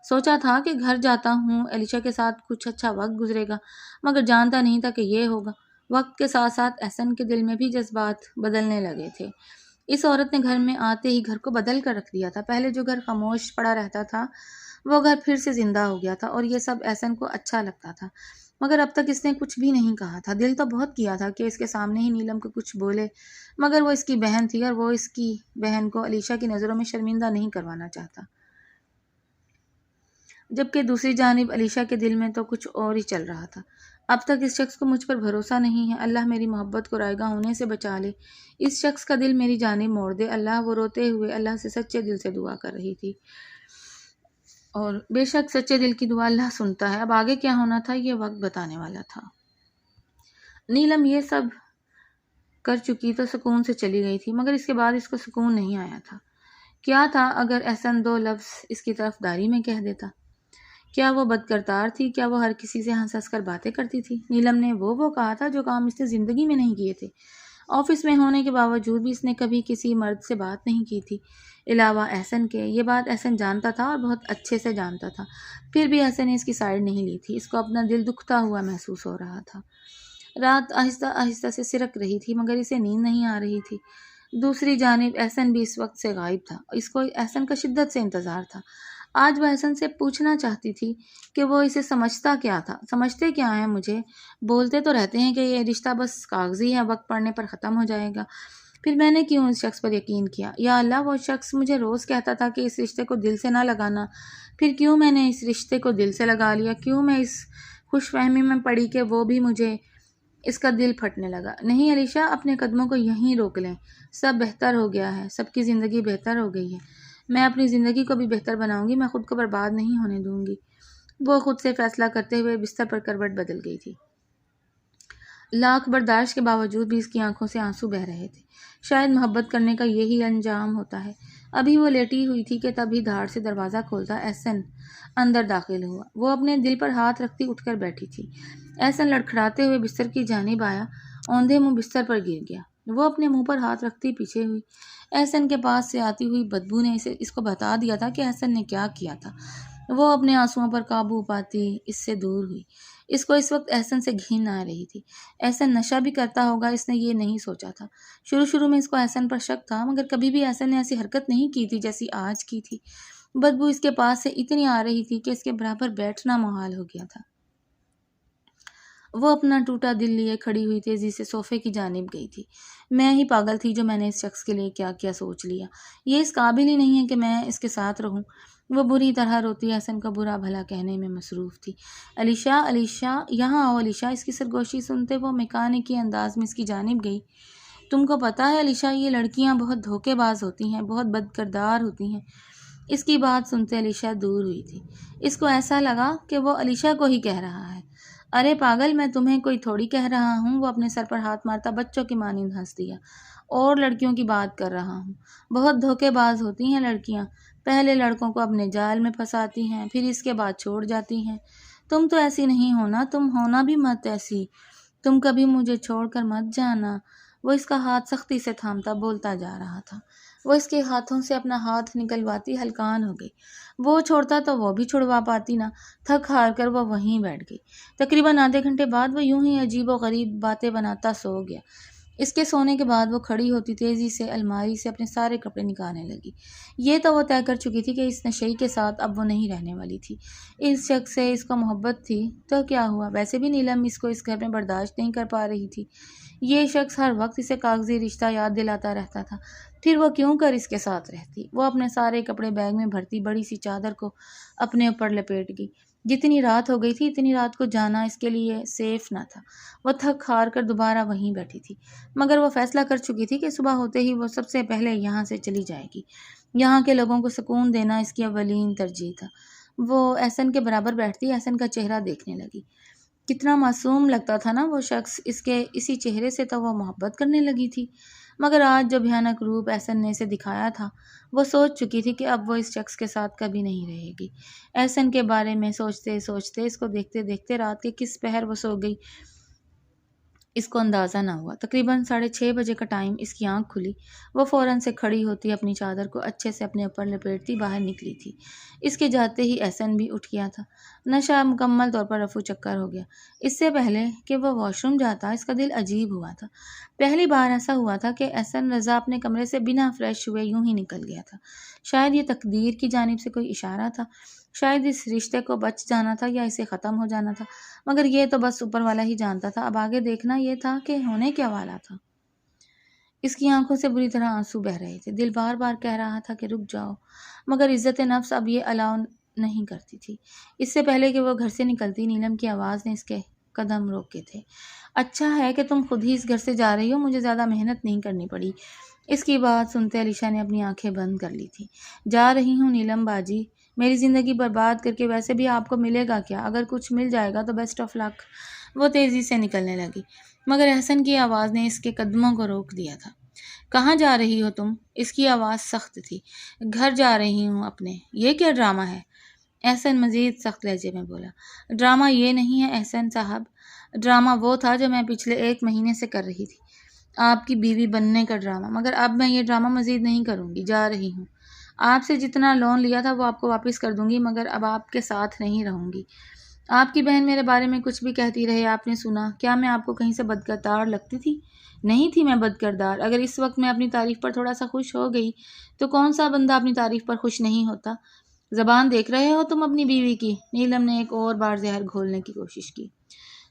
سوچا تھا کہ گھر جاتا ہوں، علیشا کے ساتھ کچھ اچھا وقت گزرے گا، مگر جانتا نہیں تھا کہ یہ ہوگا۔ وقت کے ساتھ ساتھ احسن کے دل میں بھی جذبات بدلنے لگے تھے۔ اس عورت نے گھر میں آتے ہی گھر کو بدل کر رکھ دیا تھا۔ پہلے جو گھر خاموش پڑا رہتا تھا وہ گھر پھر سے زندہ ہو گیا تھا، اور یہ سب احسن کو اچھا لگتا تھا، مگر اب تک اس نے کچھ بھی نہیں کہا تھا۔ دل تو بہت کیا تھا کہ اس کے سامنے ہی نیلم کو کچھ بولے، مگر وہ اس کی بہن تھی اور وہ اس کی بہن کو علیشا کی نظروں میں شرمندہ نہیں کروانا چاہتا، جبکہ دوسری جانب علیشا کے دل میں تو کچھ اور ہی چل رہا تھا۔ اب تک اس شخص کو مجھ پر بھروسہ نہیں ہے، اللہ میری محبت کو رائگاں ہونے سے بچا لے، اس شخص کا دل میری جانب موڑ دے اللہ۔ وہ روتے ہوئے اللہ سے سچے دل سے دعا کر رہی تھی، اور بے شک سچے دل کی دعا اللہ سنتا ہے۔ اب آگے کیا ہونا تھا یہ وقت بتانے والا تھا۔ نیلم یہ سب کر چکی تو سکون سے چلی گئی تھی، مگر اس کے بعد اس کو سکون نہیں آیا تھا۔ کیا تھا اگر احسن دو لفظ اس کی طرف داری میں کہہ دیتا؟ کیا وہ بدکردار تھی؟ کیا وہ ہر کسی سے ہنس ہنس کر باتیں کرتی تھی؟ نیلم نے وہ کہا تھا جو کام اس نے زندگی میں نہیں کیے تھے۔ آفس میں ہونے کے باوجود بھی اس نے کبھی کسی مرد سے بات نہیں کی تھی علاوہ احسن کے۔ یہ بات احسن جانتا تھا اور بہت اچھے سے جانتا تھا، پھر بھی احسن نے اس کی سائڈ نہیں لی تھی۔ اس کو اپنا دل دکھتا ہوا محسوس ہو رہا تھا۔ رات آہستہ آہستہ سے سرک رہی تھی مگر اسے نیند نہیں آ رہی تھی۔ دوسری جانب احسن بھی اس وقت سے غائب تھا، اس کو احسن کا شدت سے انتظار تھا۔ آج وہ احسن سے پوچھنا چاہتی تھی کہ وہ اسے سمجھتا کیا تھا، سمجھتے کیا ہیں مجھے؟ بولتے تو رہتے ہیں کہ یہ رشتہ بس کاغذی ہے، وقت پڑنے پر ختم ہو جائے گا، پھر میں نے کیوں اس شخص پر یقین کیا؟ یا اللہ، وہ شخص مجھے روز کہتا تھا کہ اس رشتے کو دل سے نہ لگانا، پھر کیوں میں نے اس رشتے کو دل سے لگا لیا؟ کیوں میں اس خوش فہمی میں پڑی کہ وہ بھی مجھے اس کا دل پھٹنے لگا؟ نہیں علیشہ، اپنے قدموں کو یہیں روک لیں، سب بہتر ہو گیا ہے، سب کی زندگی بہتر ہو گئی ہے، میں اپنی زندگی کو بھی بہتر بناؤں گی، میں خود کو برباد نہیں ہونے دوں گی۔ وہ خود سے فیصلہ کرتے ہوئے بستر پر کروٹ بدل گئی تھی۔ لاکھ برداشت کے باوجود بھی اس کی آنکھوں سے آنسو بہہ رہے تھے۔ شاید محبت کرنے کا یہی انجام ہوتا ہے۔ ابھی وہ لیٹی ہوئی تھی کہ تبھی دھاڑ سے دروازہ کھولتا احسن اندر داخل ہوا۔ وہ اپنے دل پر ہاتھ رکھتی اٹھ کر بیٹھی تھی۔ احسن لڑکھڑاتے ہوئے بستر کی جانب آیا، اوندھے منہ بستر پر گر گیا۔ وہ اپنے منہ پر ہاتھ رکھتی پیچھے ہوئی۔ احسن کے پاس سے آتی ہوئی بدبو نے اس کو بتا دیا تھا کہ احسن نے کیا کیا تھا۔ وہ اپنے آنسوؤں پر قابو پاتی اس سے دور ہوئی۔ اس کو اس وقت احسن سے گھن آ رہی تھی۔ احسن نشہ بھی کرتا ہوگا، اس نے یہ نہیں سوچا تھا۔ شروع میں اس کو احسن پر شک تھا، مگر کبھی بھی احسن نے ایسی حرکت نہیں کی تھی جیسی آج کی تھی۔ بدبو اس کے پاس سے اتنی آ رہی تھی کہ اس کے برابر بیٹھنا محال ہو گیا تھا۔ وہ اپنا ٹوٹا دل لیے کھڑی ہوئی تیزی سے صوفے کی جانب گئی تھی۔ میں ہی پاگل تھی جو میں نے اس شخص کے لیے کیا کیا سوچ لیا۔ یہ اس قابل ہی نہیں ہے کہ میں اس کے ساتھ رہوں۔ وہ بری طرح روتی احسن کا برا بھلا کہنے میں مصروف تھی۔ علیشہ، علیشہ، یہاں آؤ علیشہ۔ اس کی سرگوشی سنتے وہ میکانکی انداز میں اس کی جانب گئی۔ تم کو پتہ ہے علیشہ، یہ لڑکیاں بہت دھوکے باز ہوتی ہیں، بہت بدکردار ہوتی ہیں۔ اس کی بات سنتے علیشہ دور ہوئی تھی۔ اس کو ایسا لگا کہ وہ علیشہ کو ہی کہہ رہا ہے۔ ارے پاگل، میں تمہیں کوئی تھوڑی کہہ رہا ہوں۔ وہ اپنے سر پر ہاتھ مارتا بچوں کی مانند ہنس دیا۔ اور لڑکیوں کی بات کر رہا ہوں۔ بہت دھوکے باز ہوتی ہیں لڑکیاں، پہلے لڑکوں کو اپنے جال میں پھنساتی ہیں، پھر اس کے بعد چھوڑ جاتی ہیں۔ تم تو ایسی نہیں ہونا، تم ہونا بھی مت ایسی، تم کبھی مجھے چھوڑ کر مت جانا۔ وہ اس کا ہاتھ سختی سے تھامتا بولتا جا رہا تھا۔ وہ اس کے ہاتھوں سے اپنا ہاتھ نکلواتی ہلکان ہو گئی۔ وہ چھوڑتا تو وہ بھی چھڑوا پاتی نہ۔ تھک ہار کر وہ وہیں بیٹھ گئی۔ تقریباً آدھے گھنٹے بعد وہ یوں ہی عجیب و غریب باتیں بناتا سو گیا۔ اس کے سونے کے بعد وہ کھڑی ہوتی تیزی سے الماری سے اپنے سارے کپڑے نکالنے لگی۔ یہ تو وہ طے کر چکی تھی کہ اس نشئی کے ساتھ اب وہ نہیں رہنے والی تھی۔ اس شخص سے اس کو محبت تھی تو کیا ہوا؟ ویسے بھی نیلم اس کو اس گھر میں برداشت نہیں کر پا رہی تھی۔ یہ شخص ہر وقت اسے کاغذی رشتہ یاد دلاتا رہتا تھا، پھر وہ کیوں کر اس کے ساتھ رہتی؟ وہ اپنے سارے کپڑے بیگ میں بھرتی بڑی سی چادر کو اپنے اوپر لپیٹ گئی۔ جتنی رات ہو گئی تھی اتنی رات کو جانا اس کے لیے سیف نہ تھا۔ وہ تھک ہار کر دوبارہ وہیں بیٹھی تھی، مگر وہ فیصلہ کر چکی تھی کہ صبح ہوتے ہی وہ سب سے پہلے یہاں سے چلی جائے گی۔ یہاں کے لوگوں کو سکون دینا اس کی اولین ترجیح تھا۔ وہ احسن کے برابر بیٹھتی احسن کا چہرہ دیکھنے لگی۔ کتنا معصوم لگتا تھا نا وہ شخص، اس کے اسی چہرے سے تو وہ محبت کرنے لگی تھی۔ مگر آج جو بھیانک روپ احسن نے اسے دکھایا تھا، وہ سوچ چکی تھی کہ اب وہ اس شخص کے ساتھ کبھی نہیں رہے گی۔ احسن کے بارے میں سوچتے سوچتے، اس کو دیکھتے دیکھتے رات کے کس پہر وہ سو گئی اس کو اندازہ نہ ہوا۔ تقریباً 6:30 بجے کا ٹائم اس کی آنکھ کھلی۔ وہ فوراً سے کھڑی ہوتی اپنی چادر کو اچھے سے اپنے اوپر لپیٹتی باہر نکلی تھی۔ اس کے جاتے ہی احسن بھی اٹھ گیا تھا۔ نشہ مکمل طور پر رفو چکر ہو گیا۔ اس سے پہلے کہ وہ واش روم جاتا اس کا دل عجیب ہوا تھا۔ پہلی بار ایسا ہوا تھا کہ احسن رضا اپنے کمرے سے بنا فریش ہوئے یوں ہی نکل گیا تھا۔ شاید یہ تقدیر کی جانب سے کوئی اشارہ تھا، شاید اس رشتے کو بچ جانا تھا یا اسے ختم ہو جانا تھا، مگر یہ تو بس اوپر والا ہی جانتا تھا۔ اب آگے دیکھنا یہ تھا کہ ہونے کیا والا تھا۔ اس کی آنکھوں سے بری طرح آنسو بہہ رہے تھے۔ دل بار بار کہہ رہا تھا کہ رک جاؤ، مگر عزت نفس اب یہ الاؤ نہیں کرتی تھی۔ اس سے پہلے کہ وہ گھر سے نکلتی نیلم کی آواز نے اس کے قدم روکے تھے۔ اچھا ہے کہ تم خود ہی اس گھر سے جا رہی ہو، مجھے زیادہ محنت نہیں کرنی پڑی۔ اس کی بات سنتے علیشا نے اپنی آنکھیں بند کر لی تھیں۔ جا رہی ہوں نیلم باجی، میری زندگی برباد کر کے ویسے بھی آپ کو ملے گا کیا؟ اگر کچھ مل جائے گا تو بیسٹ آف لک۔ وہ تیزی سے نکلنے لگی، مگر احسن کی آواز نے اس کے قدموں کو روک دیا تھا۔ کہاں جا رہی ہو تم؟ اس کی آواز سخت تھی۔ گھر جا رہی ہوں اپنے۔ یہ کیا ڈرامہ ہے؟ احسن مزید سخت لہجے میں بولا۔ ڈرامہ یہ نہیں ہے احسن صاحب، ڈرامہ وہ تھا جو میں پچھلے 1 مہینے سے کر رہی تھی، آپ کی بیوی بننے کا ڈرامہ۔ مگر اب میں یہ ڈرامہ مزید نہیں کروں گی، جا رہی ہوں۔ آپ سے جتنا لون لیا تھا وہ آپ کو واپس کر دوں گی، مگر اب آپ کے ساتھ نہیں رہوں گی۔ آپ کی بہن میرے بارے میں کچھ بھی کہتی رہے، آپ نے سنا؟ کیا میں آپ کو کہیں سے بدکردار لگتی تھی؟ نہیں تھی میں بدکردار۔ اگر اس وقت میں اپنی تعریف پر تھوڑا سا خوش ہو گئی تو کون سا بندہ اپنی تعریف پر خوش نہیں ہوتا؟ زبان دیکھ رہے ہو تم اپنی بیوی کی؟ نیلم نے ایک اور بار زہر گھولنے کی کوشش کی۔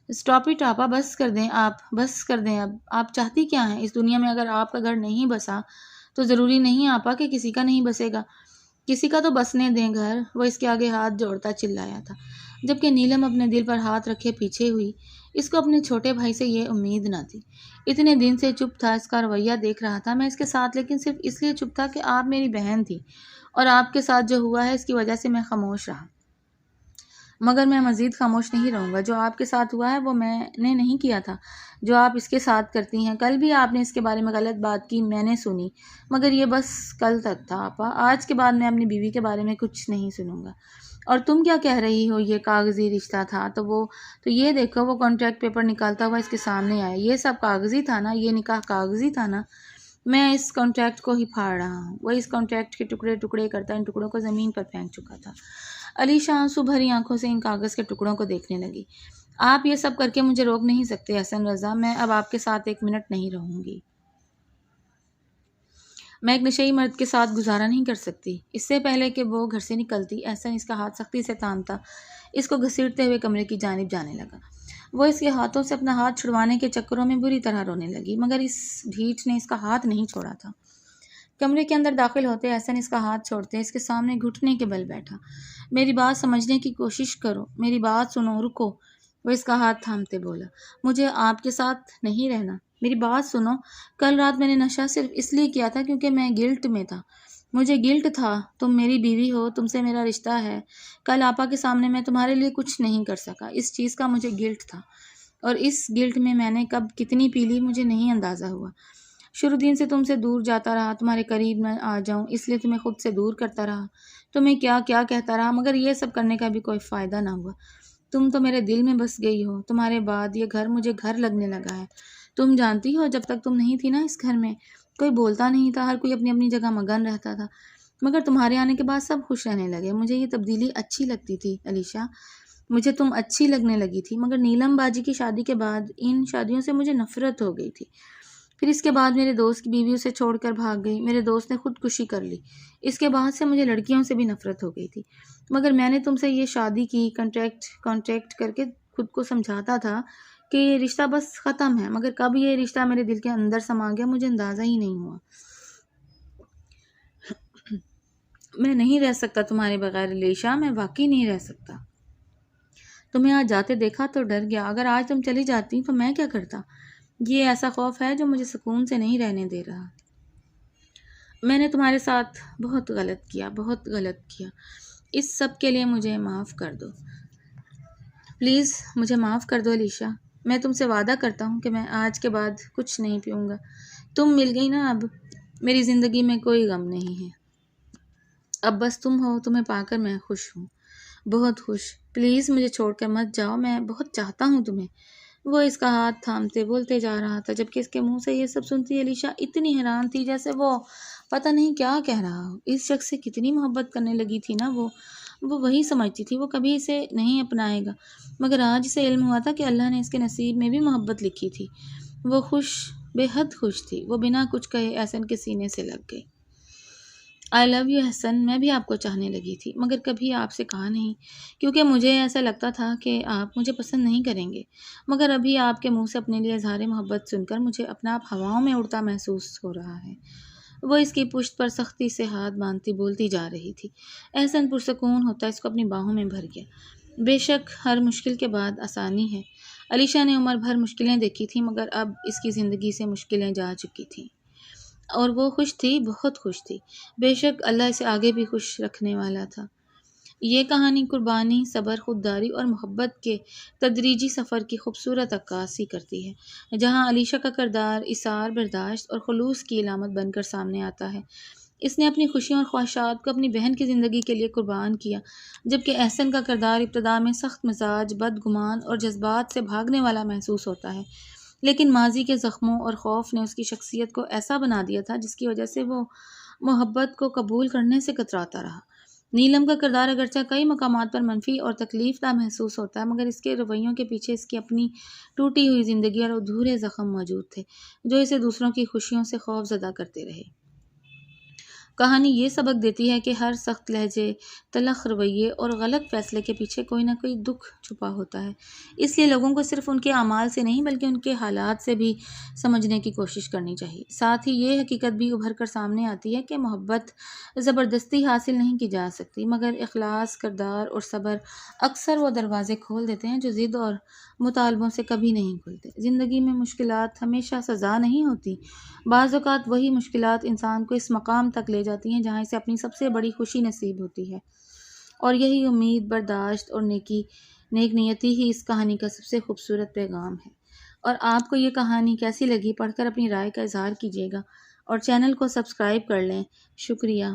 اسٹاپ اٹ آپا، بس کر دیں آپ، بس کر دیں اب۔ آپ چاہتی کیا ہیں؟ اس دنیا میں اگر آپ کا گھر نہیں بسا تو ضروری نہیں آپا کہ کسی کا نہیں بسے گا۔ کسی کا تو بسنے دیں گھر۔ وہ اس کے آگے ہاتھ جوڑتا چلایا تھا، جبکہ نیلم اپنے دل پر ہاتھ رکھے پیچھے ہوئی۔ اس کو اپنے چھوٹے بھائی سے یہ امید نہ تھی۔ اتنے دن سے چپ تھا، اس کا رویہ دیکھ رہا تھا میں اس کے ساتھ، لیکن صرف اس لیے چپ تھا کہ آپ میری بہن تھی، اور آپ کے ساتھ جو ہوا ہے اس کی وجہ سے میں خاموش رہا۔ مگر میں مزید خاموش نہیں رہوں گا۔ جو آپ کے ساتھ ہوا ہے وہ میں نے نہیں کیا تھا، جو آپ اس کے ساتھ کرتی ہیں۔ کل بھی آپ نے اس کے بارے میں غلط بات کی، میں نے سنی، مگر یہ بس کل تک تھا آپا۔ آج کے بعد میں اپنی بیوی کے بارے میں کچھ نہیں سنوں گا۔ اور تم کیا کہہ رہی ہو؟ یہ کاغذی رشتہ تھا تو یہ دیکھو، وہ کانٹریکٹ پیپر نکالتا ہوا اس کے سامنے آیا۔ یہ سب کاغذی تھا نا؟ یہ نکاح کاغذی تھا نا؟ میں اس کانٹریکٹ کو ہی پھاڑ رہا ہوں۔ وہ اس کانٹریکٹ کے ٹکڑے ٹکڑے کرتا ان ٹکڑوں کو زمین پر پھینک چکا تھا۔ علیشا آنسو بھری آنکھوں سے ان کاغذ کے ٹکڑوں کو دیکھنے لگی۔ آپ یہ سب کر کے مجھے روک نہیں سکتے احسن رضا، میں اب آپ کے ساتھ 1 منٹ نہیں رہوں گی۔ میں ایک نشئی مرد کے ساتھ گزارا نہیں کر سکتی۔ اس سے پہلے کہ وہ گھر سے نکلتی، احسن اس کا ہاتھ سختی سے تھامتا اس کو گھسیٹتے ہوئے کمرے کی جانب جانے لگا۔ وہ اس کے ہاتھوں سے اپنا ہاتھ چھڑوانے کے چکروں میں بری طرح رونے لگی، مگر اس ڈھیٹ نے اس کا ہاتھ نہیں چھوڑا تھا۔ کمرے کے اندر داخل ہوتے احسن اس کا ہاتھ چھوڑتے اس کے سامنے گھٹنے کے بل بیٹھا۔ میری بات سمجھنے کی کوشش کرو، میری بات سنو، رکو۔ وہ اس کا ہاتھ تھامتے بولا، مجھے آپ کے ساتھ نہیں رہنا، میری بات سنو۔ کل رات میں نے نشہ صرف اس لیے کیا تھا کیونکہ میں گلٹ میں تھا، مجھے گلٹ تھا۔ تم میری بیوی ہو، تم سے میرا رشتہ ہے۔ کل آپا کے سامنے میں تمہارے لیے کچھ نہیں کر سکا، اس چیز کا مجھے گلٹ تھا، اور اس گلٹ میں نے کب کتنی پی لی مجھے نہیں اندازہ ہوا۔ شروع دن سے تم سے دور جاتا رہا، تمہارے قریب نہ آ جاؤں اس لیے تمہیں خود سے دور کرتا رہا، تمہیں کیا کیا کہتا رہا، مگر یہ سب کرنے کا بھی کوئی فائدہ نہ ہوا۔ تم تو میرے دل میں بس گئی ہو، تمہارے بعد یہ گھر مجھے گھر لگنے لگا ہے۔ تم جانتی ہو جب تک تم نہیں تھی نا اس گھر میں کوئی بولتا نہیں تھا، ہر کوئی اپنی اپنی جگہ مگن رہتا تھا، مگر تمہارے آنے کے بعد سب خوش رہنے لگے۔ مجھے یہ تبدیلی اچھی لگتی تھی علیشا، مجھے تم اچھی لگنے لگی تھی، مگر نیلم باجی کی شادی کے بعد ان شادیوں سے مجھے نفرت ہو گئی تھی۔ پھر اس کے بعد میرے دوست کی بیوی اسے چھوڑ کر بھاگ گئی، میرے دوست نے خودکشی کر لی، اس کے بعد سے مجھے لڑکیوں سے بھی نفرت ہو گئی تھی، مگر میں نے تم سے یہ شادی کی کانٹریکٹ کر کے خود کو سمجھاتا تھا کہ یہ رشتہ بس ختم ہے، مگر کب یہ رشتہ میرے دل کے اندر سما گیا مجھے اندازہ ہی نہیں ہوا۔ میں نہیں رہ سکتا تمہارے بغیر علیشا، میں واقعی نہیں رہ سکتا۔ تمہیں آج جاتے دیکھا تو ڈر گیا، اگر آج تم چلی جاتی تو میں کیا کرتا؟ یہ ایسا خوف ہے جو مجھے سکون سے نہیں رہنے دے رہا۔ میں نے تمہارے ساتھ بہت غلط کیا، اس سب کے لیے مجھے معاف کر دو، پلیز مجھے معاف کر دو علیشا۔ میں تم سے وعدہ کرتا ہوں کہ میں آج کے بعد کچھ نہیں پیوں گا۔ تم مل گئی نا، اب میری زندگی میں کوئی غم نہیں ہے، اب بس تم ہو، تمہیں پا کر میں خوش ہوں، بہت خوش۔ پلیز مجھے چھوڑ کر مت جاؤ، میں بہت چاہتا ہوں تمہیں۔ وہ اس کا ہاتھ تھامتے بولتے جا رہا تھا، جبکہ اس کے منہ سے یہ سب سنتی علیشا اتنی حیران تھی جیسے وہ پتہ نہیں کیا کہہ رہا ہو۔ اس شخص سے کتنی محبت کرنے لگی تھی نا وہ وہی سمجھتی تھی وہ کبھی اسے نہیں اپنائے گا، مگر آج اسے علم ہوا تھا کہ اللہ نے اس کے نصیب میں بھی محبت لکھی تھی۔ وہ بے حد خوش تھی، وہ بنا کچھ کہے احسن کے سینے سے لگ گئی۔ آئی لو یو احسن، میں بھی آپ کو چاہنے لگی تھی، مگر کبھی آپ سے کہا نہیں، کیونکہ مجھے ایسا لگتا تھا کہ آپ مجھے پسند نہیں کریں گے، مگر ابھی آپ کے منہ سے اپنے لیے اظہار محبت سن کر مجھے اپنا آپ ہواؤں میں اڑتا محسوس ہو رہا ہے۔ وہ اس کی پشت پر سختی سے ہاتھ باندھتی بولتی جا رہی تھی۔ احسن پرسکون ہوتا اس کو اپنی باہوں میں بھر گیا۔ بے شک ہر مشکل کے بعد آسانی ہے، علیشہ نے عمر بھر مشکلیں دیکھی تھیں، مگر اب اس کی زندگی سے مشکلیں جا چکی تھیں اور وہ خوش تھی، بہت خوش تھی۔ بے شک اللہ اسے آگے بھی خوش رکھنے والا تھا۔ یہ کہانی قربانی، صبر، خودداری اور محبت کے تدریجی سفر کی خوبصورت عکاسی کرتی ہے، جہاں علیشہ کا کردار ایثار، برداشت اور خلوص کی علامت بن کر سامنے آتا ہے۔ اس نے اپنی خوشیوں اور خواہشات کو اپنی بہن کی زندگی کے لیے قربان کیا، جبکہ احسن کا کردار ابتدا میں سخت مزاج، بدگمان اور جذبات سے بھاگنے والا محسوس ہوتا ہے، لیکن ماضی کے زخموں اور خوف نے اس کی شخصیت کو ایسا بنا دیا تھا جس کی وجہ سے وہ محبت کو قبول کرنے سے کتراتا رہا۔ نیلم کا کردار اگرچہ کئی مقامات پر منفی اور تکلیف دہ محسوس ہوتا ہے، مگر اس کے رویوں کے پیچھے اس کی اپنی ٹوٹی ہوئی زندگی اور ادھورے زخم موجود تھے، جو اسے دوسروں کی خوشیوں سے خوف زدہ کرتے رہے۔ کہانی یہ سبق دیتی ہے کہ ہر سخت لہجے، تلخ رویے اور غلط فیصلے کے پیچھے کوئی نہ کوئی دکھ چھپا ہوتا ہے۔ اس لیے لوگوں کو صرف ان کے اعمال سے نہیں بلکہ ان کے حالات سے بھی سمجھنے کی کوشش کرنی چاہیے۔ ساتھ ہی یہ حقیقت بھی ابھر کر سامنے آتی ہے کہ محبت زبردستی حاصل نہیں کی جا سکتی، مگر اخلاص، کردار اور صبر اکثر وہ دروازے کھول دیتے ہیں جو ضد اور مطالبوں سے کبھی نہیں کھلتے۔ زندگی میں مشکلات ہمیشہ سزا نہیں ہوتی، بعض اوقات وہی مشکلات انسان کو اس مقام تک لے جاتی ہیں جہاں اسے اپنی سب سے بڑی خوشی نصیب ہوتی ہے، اور یہی امید، برداشت اور نیک نیتی ہی اس کہانی کا سب سے خوبصورت پیغام ہے۔ اور آپ کو یہ کہانی کیسی لگی؟ پڑھ کر اپنی رائے کا اظہار کیجیے گا اور چینل کو سبسکرائب کر لیں۔ شکریہ۔